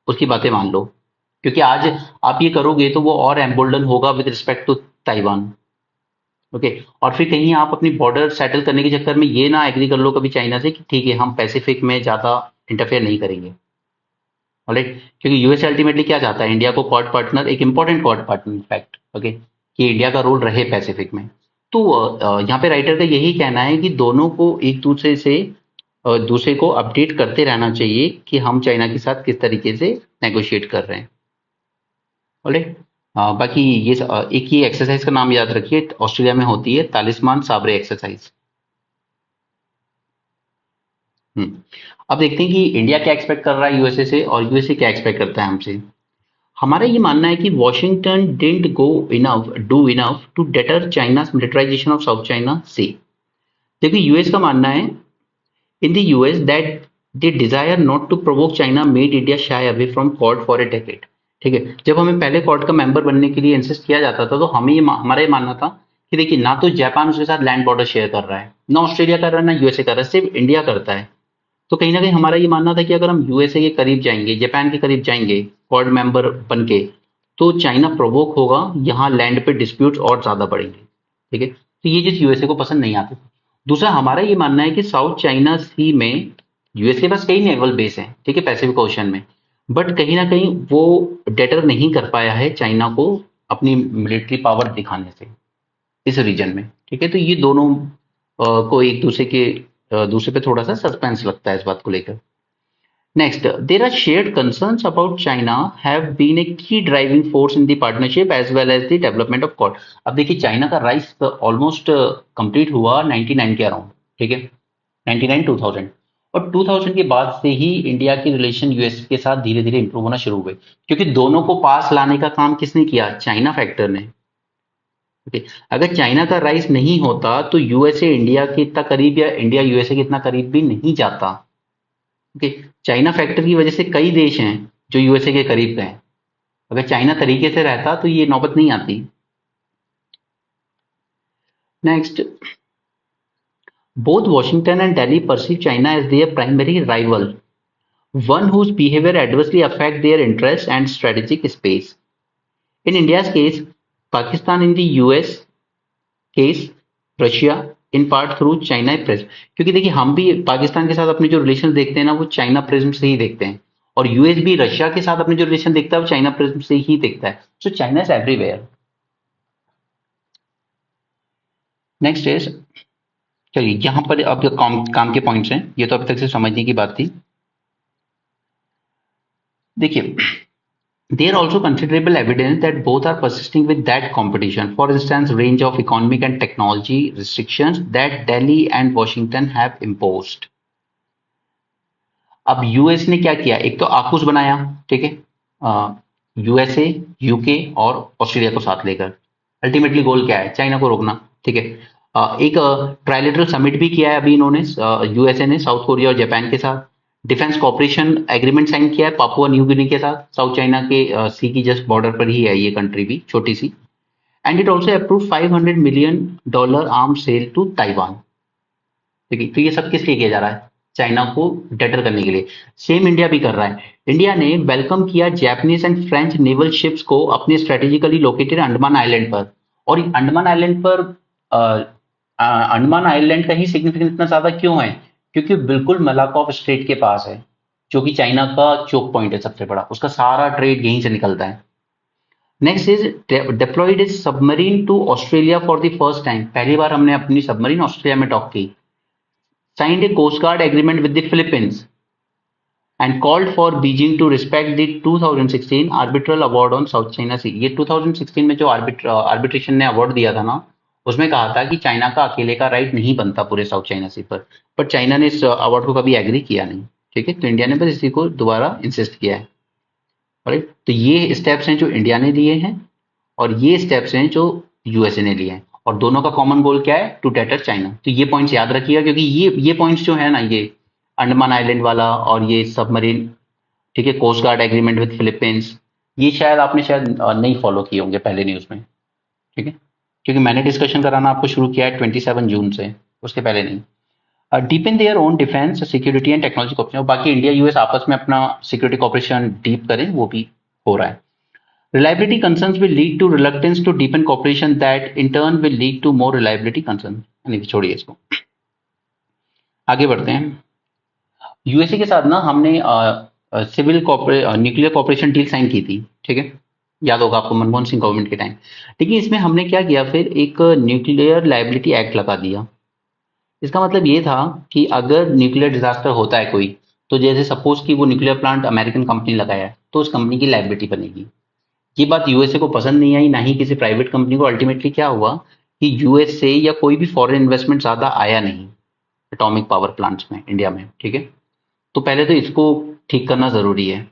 उसकी बातें मान लो, क्योंकि आज आप ये करोगे तो वो और एम्बोल्डन होगा with respect to Taiwan. Okay, और फिर कहीं आप अपनी बॉर्डर सेटल करने के चक्कर में ये ना एग्री कर लो कभी चाइना से कि ठीक है हम पैसिफिक में ज्यादा इंटरफेयर नहीं करेंगे। ऑलराइट, क्योंकि यूएस अल्टीमेटली क्या चाहता है, इंडिया को क्वाड पार्टनर, एक important quad partner in fact, okay, कि इंडिया का रोल रहे पैसिफिक में। तो यहाँ पे राइटर का यही कहना है कि दोनों को एक दूसरे को अपडेट करते रहना चाहिए कि हम चाइना के साथ किस तरीके से नेगोशिएट कर रहे हैं। ऑलराइट, बाकी ये एक ही एक्सरसाइज का नाम याद रखिए, ऑस्ट्रेलिया में होती है तालिस्मान साबरे एक्सरसाइज। अब देखते हैं कि इंडिया क्या एक्सपेक्ट कर रहा है यूएसए से और यूएसए क्या एक्सपेक्ट करता है हमसे। हमारा ये मानना है कि Washington didn't do enough to deter China's militarisation of South China Sea. देखिए, यूएस का मानना है in the US that they desire not to provoke China made India shy away from Quad for a decade. ठीक है, जब हमें पहले quad का मेंबर बनने के लिए इंसिस्ट किया जाता था तो हमारा ये मानना था कि देखिए ना तो जापान उसके साथ लैंड बॉर्डर शेयर कर रहा है, ना ऑस्ट्रेलिया कर रहा है, ना यूएसए कर रहा है, सिर्फ इंडिया करता है। तो कहीं ना कहीं हमारा ये मानना था कि अगर हम यूएसए के करीब जाएंगे, जापान के करीब जाएंगे क्वाड मेंबर बन के, तो चाइना प्रोवोक होगा, यहाँ लैंड पे डिस्प्यूट्स और ज्यादा बढ़ेंगे। ठीक है, तो ये चीज यूएसए को पसंद नहीं आती। दूसरा हमारा ये मानना है कि साउथ चाइना सी में यूएस के पास कई नेवल बेस हैं, ठीक है, पैसिफिक ओशन में, बट कहीं ना कहीं वो डेटर नहीं कर पाया है चाइना को अपनी मिलिट्री पावर दिखाने से इस रीजन में। ठीक है, तो ये दोनों को एक दूसरे के दूसरे पे थोड़ा सा सस्पेंस लगता है इस बात को लेकर। Next, there are shared concerns about China have been a key driving force in the partnership as well as the development of Quad. अब देखिए चाइना का राइस ऑलमोस्ट कंप्लीट हुआ 99 के अराउंड, ठीक है, 99 2000, और 2000 के बाद से ही इंडिया के रिलेशन यूएस के साथ धीरे धीरे इंप्रूव होना शुरू हुए, क्योंकि दोनों को पास लाने का काम किसने किया? चाइना फैक्टर ने। ओके, अगर चाइना का राइस नहीं होता तो यूएसए इंडिया के इतना करीब या इंडिया यूएसए के इतना करीब भी नहीं जाता। ओके, चाइना फैक्टर की वजह से कई देश हैं जो यूएसए के करीब गए। अगर चाइना तरीके से रहता तो ये नौबत नहीं आती। Next, both Washington and Delhi perceive China as their primary rival, one whose behavior adversely affect their interests and strategic space. In India's case, Pakistan in the US case, Russia in part through China prism. क्योंकि देखिए हम भी पाकिस्तान के साथ अपने जो relation देखते हैं ना वो चाइना प्रिज्म से ही देखते हैं, और यूएस भी रशिया के साथ अपने जो रिलेशन देखता है वो चाइना प्रिज्म से ही देखता है। So China is everywhere. Next is, चलिए यहाँ पर अब जो काम के पॉइंट्स हैं, ये तो अभी तक से समझने की बात थी। देखिए, there are also considerable evidence that both are persisting with that competition. For instance, range of economic and technology restrictions that Delhi and Washington have imposed. अब यूएस ने क्या किया? एक तो आकुश बनाया, ठीक है, यूएसए, यूके और ऑस्ट्रेलिया को साथ लेकर। अल्टीमेटली गोल क्या है? चाइना को रोकना, ठीक है। एक ट्राइलेटरल समिट भी किया है अभी इन्होंने, यूएसए ने साउथ कोरिया और जापान के साथ। डिफेंस कॉपरेशन एग्रीमेंट साइन किया है पापुआ न्यू गिनी के साथ, साउथ चाइना के सी की जस्ट बॉर्डर पर ही है ये कंट्री भी, छोटी सी। And it also approve $500 million arm sale to Taiwan. ठीक है, तो ये सब किस लिए किया जा रहा है? चाइना को डेटर करने के लिए। सेम इंडिया भी कर रहा है। इंडिया ने वेलकम किया Japanese and French naval ships को अपने स्ट्रेटेजिकली लोकेटेड अंडमान आइलैंड पर। और अंडमान आइलैंड पर अंडमान आइलैंड का ही सिग्निफिकेंस इतना ज्यादा क्यों है? क्योंकि बिल्कुल मलाकोव स्ट्रेट के पास है, जो कि चाइना का चोक पॉइंट है सबसे बड़ा, उसका सारा ट्रेड यहीं से निकलता है। Next is deployed is submarine to Australia for the first time. पहली बार हमने अपनी सबमरीन ऑस्ट्रेलिया में डॉक की। Signed a coast guard agreement with the Philippines and called for Beijing to respect the 2016 arbitral award on South China Sea. ये 2016 में जो arbitration ने अवार्ड दिया था ना, उसमें कहा था कि चाइना का अकेले का राइट नहीं बनता पूरे साउथ चाइना सी पर, बट चाइना ने इस अवार्ड को कभी एग्री किया नहीं। ठीक है, तो इंडिया ने बस इसी को दोबारा इंसिस्ट किया है। राइट, तो ये स्टेप्स हैं जो इंडिया ने लिए हैं और ये स्टेप्स हैं जो यूएसए ने लिए हैं, और दोनों का कॉमन गोल क्या है? To deter China. तो ये पॉइंट्स याद रखिएगा, क्योंकि ये पॉइंट्स जो है ना, ये अंडमान आइलैंड वाला और ये सबमरीन, ठीक है, coast guard agreement with Philippines, ये शायद आपने नहीं फॉलो किए होंगे पहले न्यूज में। ठीक है, क्योंकि मैंने डिस्कशन कराना आपको शुरू किया है 27 जून से, उसके पहले नहीं। Deepen their own defence security and technology cooperation, और बाकी इंडिया यूएस आपस में अपना सिक्योरिटी कॉपरेशन डीप करें, वो भी हो रहा है। Reliability concerns will lead to reluctance to deepen cooperation that in turn will lead to more reliability concerns। नहीं, छोड़िए इसको, आगे बढ़ते हैं। यूएसए के साथ ना हमने civil nuclear cooperation deal sign की थी, ठीक है, याद होगा आपको मनमोहन सिंह गवर्नमेंट के टाइम। लेकिन इसमें हमने क्या किया, फिर एक न्यूक्लियर लाइबिलिटी एक्ट लगा दिया। इसका मतलब ये था कि अगर न्यूक्लियर डिजास्टर होता है कोई, तो जैसे सपोज कि वो न्यूक्लियर प्लांट अमेरिकन कंपनी लगाया है, तो उस कंपनी की लाइबिलिटी बनेगी। ये बात यूएसए को पसंद नहीं आई, ना ही किसी प्राइवेट कंपनी को। अल्टीमेटली क्या हुआ कि यूएसए या कोई भी फॉरेन इन्वेस्टमेंट ज्यादा आया नहीं एटॉमिक पावर प्लांट्स में इंडिया में। ठीक है, तो पहले तो इसको ठीक करना जरूरी है।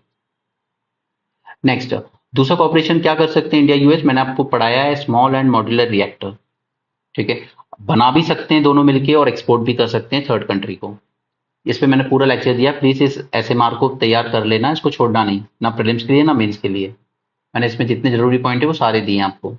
नेक्स्ट, दूसरा कॉपरेशन क्या कर सकते हैं इंडिया यूएस? मैंने आपको पढ़ाया है स्मॉल एंड मॉड्यूलर रिएक्टर। ठीक है, बना भी सकते हैं दोनों मिलके और एक्सपोर्ट भी कर सकते हैं थर्ड कंट्री को। इस पे मैंने पूरा लेक्चर दिया, प्लीज इस एसएमआर को तैयार कर लेना, इसको छोड़ना नहीं, ना प्रीलिम्स के लिए ना मेंस के लिए। मैंने इसमें जितने जरूरी पॉइंट है वो सारे दिए आपको।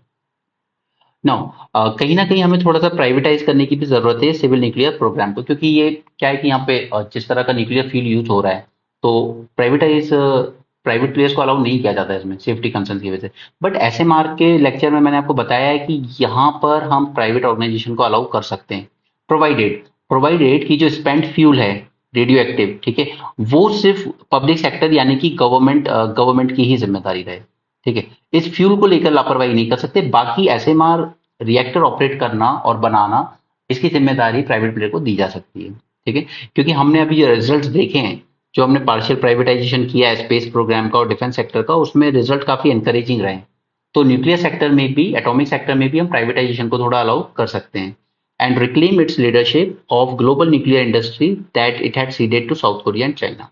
नाउ कहीं ना कहीं हमें थोड़ा सा प्राइवेटाइज करने की भी जरूरत है सिविल न्यूक्लियर प्रोग्राम को, क्योंकि ये क्या है कि यहाँ पे जिस तरह का न्यूक्लियर फ्यूल यूज हो रहा है, तो प्राइवेट प्लेयर्स को अलाउ नहीं किया जाता है इसमें सेफ्टी कंसर्न की वजह से। बट एसएमआर के लेक्चर में मैंने आपको बताया है कि यहाँ पर हम प्राइवेट ऑर्गेनाइजेशन को अलाउ कर सकते हैं, प्रोवाइडेड प्रोवाइडेड कि जो स्पेंट फ्यूल है रेडियो एक्टिव, ठीक है, वो सिर्फ पब्लिक सेक्टर यानी कि गवर्नमेंट की ही जिम्मेदारी रहे। ठीक है, इस फ्यूल को लेकर लापरवाही नहीं कर सकते। बाकी एसएमआर रिएक्टर ऑपरेट करना और बनाना, इसकी जिम्मेदारी प्राइवेट प्लेयर को दी जा सकती है। ठीक है, क्योंकि हमने अभी जो रिजल्ट्स देखे हैं, जो हमने पार्शियल प्राइवेटाइजेशन किया है स्पेस प्रोग्राम का और डिफेंस सेक्टर का, उसमें रिजल्ट काफी एनकरेजिंग रहे। तो न्यूक्लियर सेक्टर में भी, एटॉमिक सेक्टर में भी हम प्राइवेटाइजेशन को थोड़ा अलाउ कर सकते हैं and reclaim its leadership of global nuclear industry that it had ceded to South Korea and China.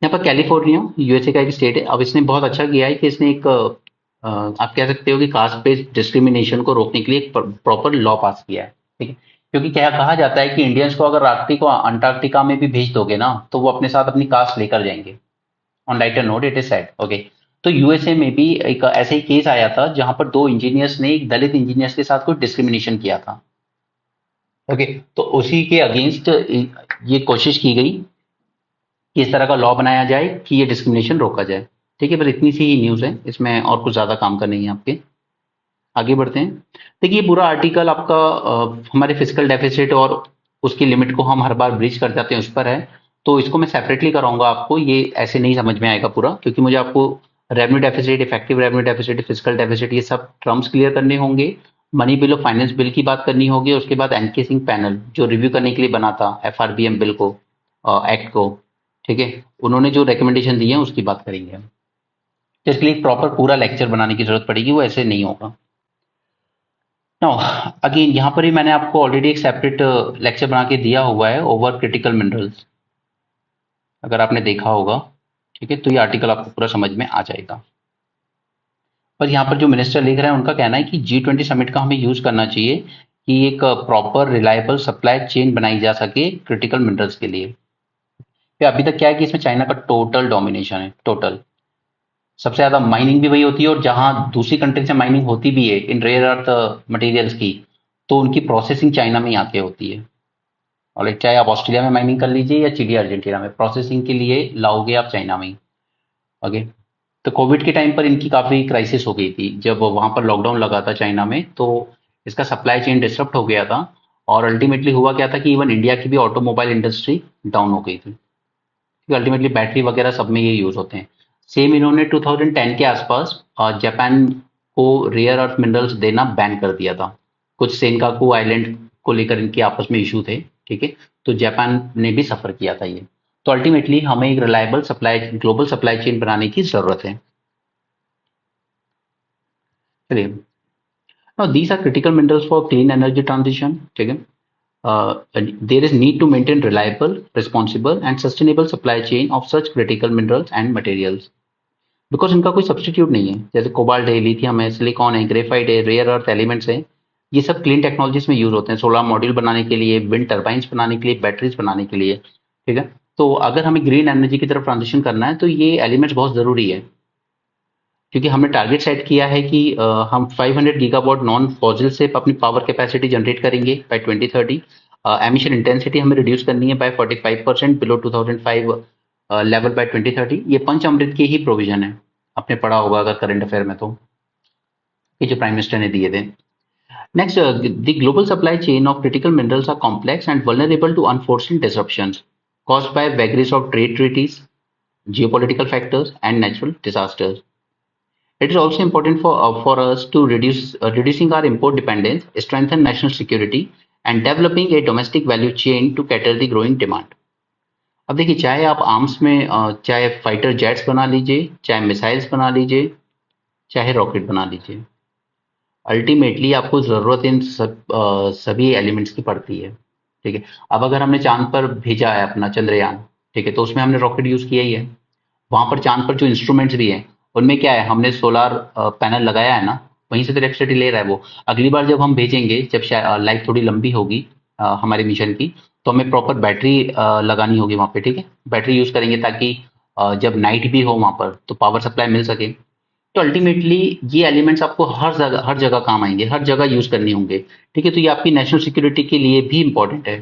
यहाँ पर कैलिफोर्निया यूएसए का एक स्टेट है। अब इसने बहुत अच्छा किया है कि इसने एक आप कह सकते हो कि कास्ट बेस्ड डिस्क्रिमिनेशन को रोकने के लिए एक प्रॉपर लॉ पास किया है। ठीक है, क्योंकि क्या कहा जाता है कि इंडियंस को अगर आर्कटिक को अंटार्कटिका में भी भेज दोगे ना, तो वो अपने साथ अपनी कास्ट लेकर जाएंगे। On lighter note it is said, okay. तो यूएसए में भी एक ऐसे ही केस आया था जहां पर दो इंजीनियर्स ने एक दलित इंजीनियर्स के साथ कुछ डिस्क्रिमिनेशन किया था। ओके, तो उसी के अगेंस्ट ये कोशिश की गई कि इस तरह का लॉ बनाया जाए कि ये डिस्क्रिमिनेशन रोका जाए। ठीक है, बस इतनी सी ही न्यूज़ है, इसमें और कुछ ज़्यादा काम का नहीं है आपके। आगे बढ़ते हैं। देखिए, ये पूरा आर्टिकल आपका हमारे फिजिकल डेफिसिट और उसकी लिमिट को हम हर बार ब्रीच कर जाते हैं उस पर है। तो इसको मैं सेपरेटली कराऊंगा आपको, ये ऐसे नहीं समझ में आएगा पूरा, क्योंकि मुझे आपको revenue deficit, effective revenue deficit, physical deficit, ये सब टर्म्स क्लियर करने होंगे। Money bill of finance bill की बात करनी होगी। उसके बाद एनके सिंह पैनल जो रिव्यू करने के लिए बना था एफआरबीएम बिल को, एक्ट को, ठीक है, उन्होंने जो रिकमेंडेशन दी है उसकी बात करेंगे हम। तो इसके लिए प्रॉपर पूरा लेक्चर बनाने की जरूरत पड़ेगी, वो ऐसे नहीं होगा। नाउ अगेन यहाँ पर ही मैंने आपको ऑलरेडी एक सेपरेट लेक्चर बना के दिया हुआ है ओवर क्रिटिकल मिनरल्स, अगर आपने देखा होगा। ठीक है, तो ये आर्टिकल आपको पूरा समझ में आ जाएगा। पर यहाँ पर जो मिनिस्टर लिख रहे हैं उनका कहना है कि G20 समिट का हमें यूज करना चाहिए कि एक प्रॉपर रिलायबल सप्लाई चेन बनाई जा सके क्रिटिकल मिनरल्स के लिए। फिर अभी तक क्या है कि इसमें चाइना का टोटल डोमिनेशन है, टोटल सबसे ज्यादा माइनिंग भी वही होती है, और जहां दूसरी कंट्री से माइनिंग होती भी है इन रेयर अर्थ मटेरियल्स की, तो उनकी प्रोसेसिंग चाइना में ही आके होती है। और चाहे आप ऑस्ट्रेलिया में माइनिंग कर लीजिए या चिली अर्जेंटीना में, प्रोसेसिंग के लिए लाओगे आप चाइना में ही। ओके, तो कोविड के टाइम पर इनकी काफी क्राइसिस हो गई थी, जब वहां पर लॉकडाउन लगा था चाइना में, तो इसका सप्लाई चेन डिस्टर्ब हो गया था। और अल्टीमेटली हुआ क्या था कि इवन इंडिया की भी ऑटोमोबाइल इंडस्ट्री डाउन हो गई थी, क्योंकि अल्टीमेटली बैटरी वगैरह सब में ये यूज होते हैं। सेम इन्होंने 2010 के आसपास जापान को रेयर अर्थ मिनरल्स देना बैन कर दिया था। कुछ सेनकाकू आइलैंड को लेकर इनके आपस में इशू थे। ठीक है, तो जापान ने भी सफर किया था ये। तो अल्टीमेटली हमें एक reliable supply, global supply chain बनाने की जरूरत है। चलिए, now these are critical minerals for clean energy transition. ठीक है, there is need to maintain reliable, responsible and sustainable supply chain of such critical minerals and materials. Because इनका कोई substitute नहीं है। जैसे कोबाल्ट है, लिथियम है, सिलिकॉन है, ग्रेफाइट है, रेयर अर्थ एलिमेंट्स हैं, ये सब क्लीन टेक्नोलॉजीज में यूज होते हैं, सोलर मॉड्यूल बनाने के लिए, विंड टर्बाइंस बनाने के लिए, बैटरीज बनाने के लिए। ठीक है, तो अगर हमें ग्रीन एनर्जी की तरफ ट्रांजिशन करना है तो ये एलिमेंट्स बहुत जरूरी है, क्योंकि हमने टारगेट सेट किया है कि हम 500 गीगावाट नॉन फॉसिल से अपनी पावर कैपेसिटी जनरेट करेंगे बाय 2030। एमिशन इंटेंसिटी हमें रिड्यूस करनी है बाय 45% बिलो 2005 लेवल बाय 2030। ये पंच अमृत की ही प्रोविजन है, आपने पढ़ा होगा अगर करंट अफेयर में, तो ये जो प्राइम मिनिस्टर ने दिए थे। Next, the global supply chain of critical minerals are complex and vulnerable to unforeseen disruptions caused by vagaries of trade treaties, geopolitical factors, and natural disasters. It is also important for us to reducing our import dependence, strengthen national security, and developing a domestic value chain to cater the growing demand. अब देखिए, चाहे आप arms में चाहे fighter jets बना लीजिए, चाहे missiles बना लीजिए, चाहे रॉकेट बना लीजिए, अल्टीमेटली आपको जरूरत इन सभी एलिमेंट्स की पड़ती है। ठीक है, अब अगर हमने चांद पर भेजा है अपना चंद्रयान, ठीक है, तो उसमें हमने रॉकेट यूज किया ही है। वहां पर चांद पर जो इंस्ट्रूमेंट्स भी हैं, उनमें क्या है, हमने सोलार पैनल लगाया है ना, वहीं से तो इलेक्ट्रिसिटी ले रहा है वो। अगली बार जब हम भेजेंगे, जब लाइफ थोड़ी लंबी होगी हमारे मिशन की, तो हमें प्रॉपर बैटरी लगानी होगी वहां पे। ठीक है, बैटरी यूज करेंगे ताकि जब नाइट भी हो वहां पर तो पावर सप्लाई मिल सके। तो अल्टीमेटली ये एलिमेंट्स आपको हर जगह काम आएंगे, हर जगह यूज करने होंगे। ठीक है, तो ये आपकी नेशनल सिक्योरिटी के लिए भी इंपॉर्टेंट है।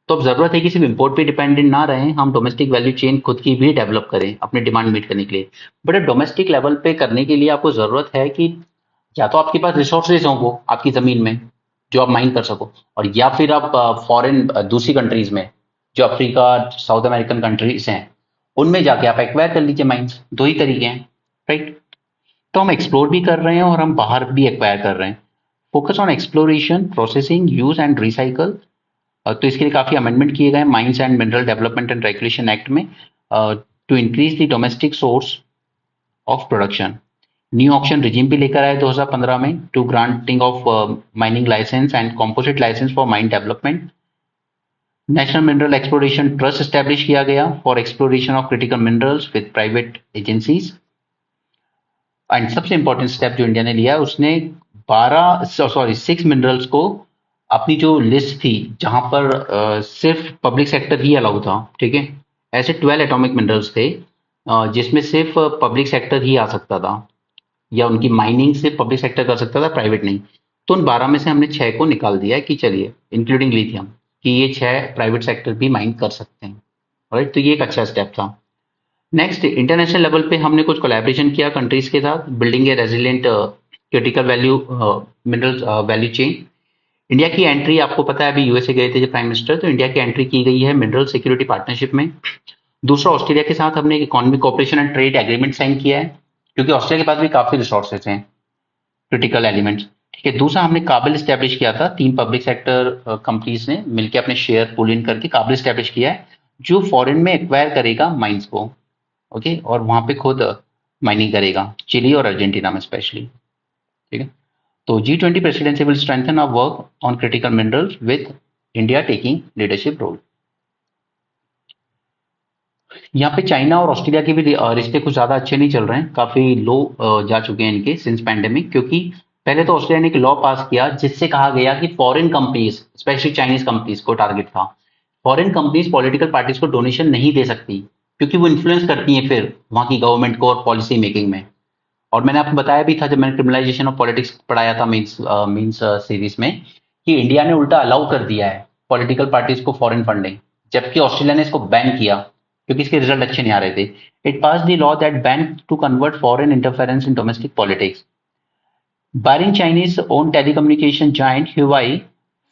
तो अब जरूरत है कि सिर्फ इम्पोर्ट पे डिपेंडेंट ना रहें, हम डोमेस्टिक वैल्यू चेन खुद की भी डेवलप करें अपने डिमांड मीट करने के लिए। बट डोमेस्टिक लेवल पे करने के लिए आपको जरूरत है कि या तो आपके पास रिसोर्सेज हों वो आपकी जमीन में जो आप माइन कर सको, और या फिर आप फॉरेन दूसरी कंट्रीज में, जो अफ्रीका साउथ अमेरिकन कंट्रीज हैं, उनमें जाके आप एक्वायर कर लीजिए माइंस। दो ही तरीके हैं, राइट। तो हम एक्सप्लोर भी कर रहे हैं और हम बाहर भी एक्वायर कर रहे हैं। Focus on exploration, processing, use and recycle. तो इसके लिए काफी अमेंडमेंट किए गए mines and mineral development and regulation act में, to increase the domestic source of production. New auction regime भी लेकर आए 2015 में, to granting of mining licence and composite licence for mine development. National mineral exploration trust establish किया गया for exploration of critical minerals with private agencies. And सबसे important step जो India ने लिया है, उसने 6 मिनरल्स को अपनी जो लिस्ट थी, जहां पर सिर्फ पब्लिक सेक्टर ही अलाउ था, ठीक है, ऐसे 12 एटॉमिक मिनरल्स थे जिसमें सिर्फ पब्लिक सेक्टर ही आ सकता था, या उनकी माइनिंग सिर्फ पब्लिक सेक्टर कर सकता था, प्राइवेट नहीं। तो उन 12 में से हमने 6 को निकाल दिया है कि चलिए, इंक्लूडिंग लिथियम, कि ये 6 प्राइवेट सेक्टर भी माइन कर सकते हैं। राइट, तो ये एक अच्छा स्टेप था। नेक्स्ट, इंटरनेशनल लेवल पे हमने कुछ कोलैबोरेशन किया कंट्रीज के साथ, building a resilient critical value mineral value chain. India की एंट्री, आपको पता है अभी यूएसए गए थे जो प्राइम मिनिस्टर, तो इंडिया की एंट्री की गई है मिनरल सिक्योरिटी पार्टनरशिप में। दूसरा, ऑस्ट्रेलिया के साथ हमने economic cooperation and trade agreement sign किया है, क्योंकि ऑस्ट्रेलिया के पास भी काफी रिसोर्सेज हैं, क्रिटिकल एलिमेंट्स। ठीक है, दूसरा हमने काबिल स्टैब्लिश किया था, 3 पब्लिक सेक्टर कंपनीज ने मिलकर अपने शेयर पुल इन करके काबिल स्टैब्लिश किया है, जो फॉरेन में एक्वायर करेगा माइंस को, ओके, और वहां पे खुद माइनिंग करेगा, चिली और अर्जेंटीना में स्पेशली। ठीक है, तो G20 presidency will strengthen our work on critical minerals with India taking leadership role. यहाँ पे चाइना और ऑस्ट्रेलिया के भी रिश्ते कुछ ज्यादा अच्छे नहीं चल रहे हैं, काफी लो जा चुके हैं इनके सिंस पैंडेमिक। क्योंकि पहले तो ऑस्ट्रेलिया ने एक लॉ पास किया जिससे कहा गया कि foreign companies, specially Chinese companies को टारगेट था, फॉरेन कंपनीज पॉलिटिकल पार्टीज को डोनेशन नहीं दे सकती, क्योंकि वो इन्फ्लुएंस करती हैं फिर वहां की गवर्नमेंट को और पॉलिसी मेकिंग में। और मैंने आपको बताया भी था जब मैंने क्रिमिनलाइजेशन ऑफ पॉलिटिक्स पढ़ाया था मीन्स सीरीज में, कि इंडिया ने उल्टा अलाउ कर दिया है पॉलिटिकल पार्टीज को फॉरेन फंडिंग, जबकि ऑस्ट्रेलिया ने इसको बैन किया क्योंकि इसके रिजल्ट अच्छे नहीं आ रहे थे। It pass the law that ban to convert foreign interference in domestic politics, barring Chinese owned telecommunication giant Huawei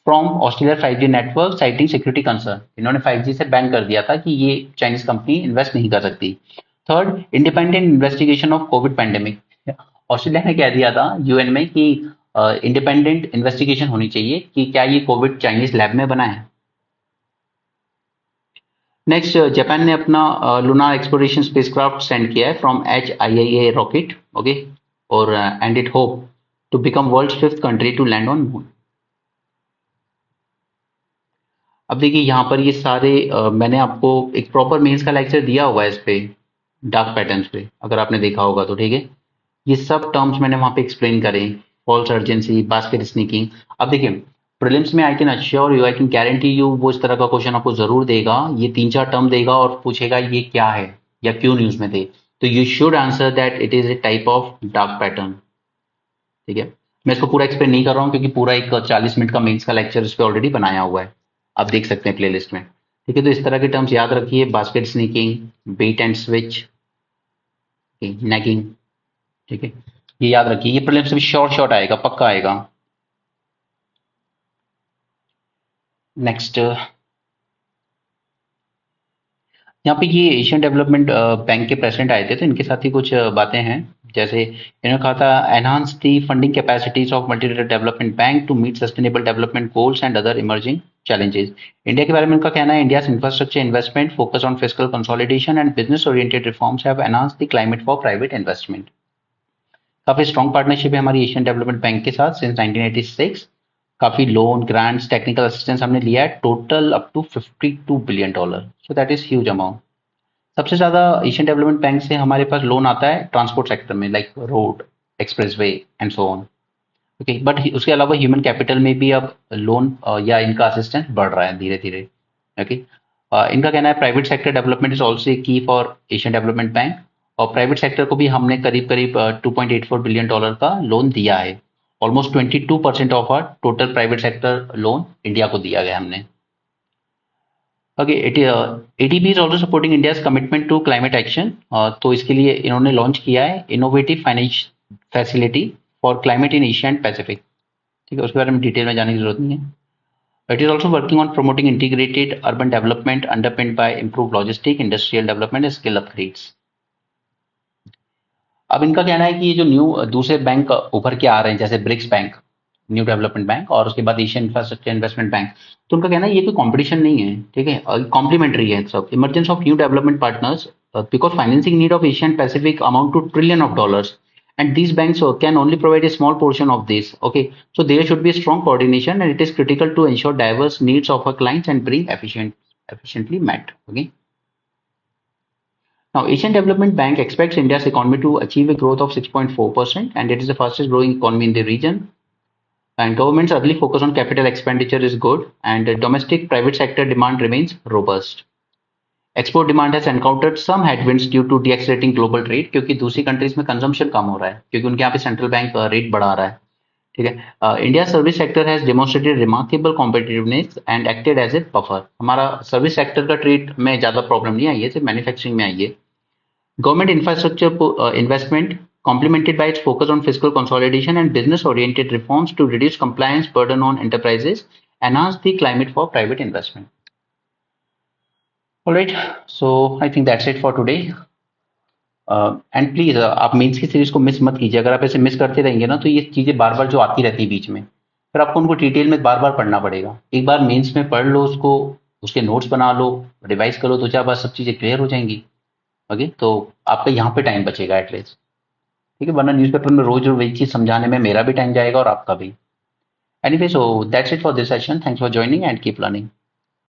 from Australia 5G network, citing security concern। इन्होंने 5G से बैन कर दिया था कि ये चाइनीज कंपनी इन्वेस्ट नहीं कर सकती। Third, independent investigation of Covid pandemic. Australia ने कह दिया था यूएन में कि इंडिपेंडेंट इन्वेस्टिगेशन होनी चाहिए कि क्या ये कोविड चाइनीज लैब में बना है। नेक्स्ट, जापान ने अपना लूनार एक्सप्लोरेशन स्पेसक्राफ्ट सेंड किया है फ्रॉम HIIA रॉकेट, ओके, और and it hope to become world 5th country to land on moon. अब देखिए यहाँ पर ये सारे मैंने आपको एक प्रॉपर मेंस का लेक्चर दिया हुआ है इस पे, डार्क पैटर्न्स पे, अगर आपने देखा होगा तो। ठीक है, ये सब टर्म्स मैंने वहां पे एक्सप्लेन करे, फॉल्स अर्जेंसी, बास्केट स्नीकिंग। अब देखिए, प्रीलिम्स में I can assure you, I can guarantee you, वो इस तरह का क्वेश्चन आपको जरूर देगा, ये 3-4 टर्म देगा और पूछेगा ये क्या है या क्यों न्यूज में थे। तो you should answer that it is a type of dark pattern. ठीक है, मैं इसको पूरा एक्सप्लेन नहीं कर रहा हूँ क्योंकि पूरा एक 40 मिनट का मेंस का लेक्चर इस पे ऑलरेडी बनाया हुआ है, आप देख सकते हैं प्लेलिस्ट में। ठीक है, तो इस तरह के टर्म्स याद रखिए, basket sneaking, bait and switch, nagging. ठीक है, ये याद रखिए, ये प्रीलिम्स में शॉर्ट शॉर्ट आएगा, पक्का आएगा। नेक्स्ट, यहाँ पे ये एशियन डेवलपमेंट बैंक के प्रेसिडेंट आए थे, तो इनके साथ ही कुछ बातें हैं। जैसे इन्होंने कहा था, enhance the funding capacities of multilateral development bank to meet sustainable development goals and other emerging challenges. India के बारे में इनका कहना है, India infrastructure investment, focus on fiscal consolidation and business oriented reforms have enhance the climate for private investment. काफी strong partnership है हमारी Asian development bank के साथ सिंस 1986। काफी लोन, ग्रांट्स, टेक्निकल असिस्टेंस हमने लिया है, total up to $52 billion, so that is huge amount. सबसे ज्यादा एशियन डेवलपमेंट बैंक से हमारे पास लोन आता है ट्रांसपोर्ट सेक्टर में, like road, expressway and so on, okay. But उसके अलावा ह्यूमन कैपिटल में भी अब लोन या इनका असिस्टेंस बढ़ रहा है धीरे धीरे, ओके। इनका कहना है, private sector development is also a की फॉर एशियन डेवलपमेंट बैंक। और प्राइवेट सेक्टर को भी हमने करीब करीब $2.84 बिलियन का लोन दिया है। Almost 22% of our total private sector loan India को दिया गया हमने। Okay, ADB is also supporting India's commitment to climate action. तो इसके लिए इन्होंने लॉन्च किया है innovative finance facility for climate in Asia and Pacific. ठीक है, उसके बारे में डिटेल में जाने की जरूरत नहीं है। It is also working on promoting integrated urban development underpinned by improved logistic, industrial development and skill upgrades. अब इनका कहना है कि ये जो न्यू दूसरे बैंक उभर के आ रहे हैं जैसे BRICS bank, new development bank और उसके बाद एशियन इंफ्रास्ट्रक्चर इन्वेस्टमेंट बैंक, तो उनका कहना है ये कोई कंपटीशन नहीं है, ठीक है, कॉम्प्लीमेंट्री है सब। Emergence of new development partners because financing need of Asian Pacific amount two trillion of dollars and these banks can only provide a small portion of this. Okay, so there should be a strong coordination and it is critical to ensure diverse needs of our clients and bring efficiently met. Okay, now Asian Development Bank expects India's economy to achieve a growth of 6.4% and it is the fastest growing economy in the region. And government's early focus on capital expenditure is good and the domestic private sector demand remains robust. Export demand has encountered some headwinds due to decelerating global trade, क्योंकि दूसरी countries में consumption कम हो रहा है क्योंकि उनके यहाँ पे सेंट्रल बैंक रेट बढ़ा रहा है। ठीक है, India service sector has demonstrated remarkable competitiveness and acted as a buffer. हमारा सर्विस सेक्टर का ट्रेड में ज्यादा प्रॉब्लम नहीं आई है, सिर्फ मैन्युफैक्चरिंग में आई है। Government infrastructure investment complemented by its focus on fiscal consolidation and business-oriented reforms to reduce compliance burden on enterprises, enhance the climate for private investment. All right, so I think that's it for today. And please आप mains की series को miss मत कीजिए। अगर आप ऐसे miss करते रहेंगे ना तो ये चीजें बार बार जो आती रहती है बीच में, फिर आपको उनको डिटेल में बार बार पढ़ना पड़ेगा। एक बार मेंस में पढ़ लो उसको, उसके नोट्स बना लो, रिवाइज करो, तो 4 बार सब चीजें क्लियर हो जाएंगी। ओके, तो आपका यहाँ पे टाइम बचेगा एटलीस्ट। ठीक है, वरना न्यूज़पेपर में रोज वही चीज समझाने में मेरा भी टाइम जाएगा और आपका भी। Anyway, so that's it for this session. Thanks for joining and keep learning.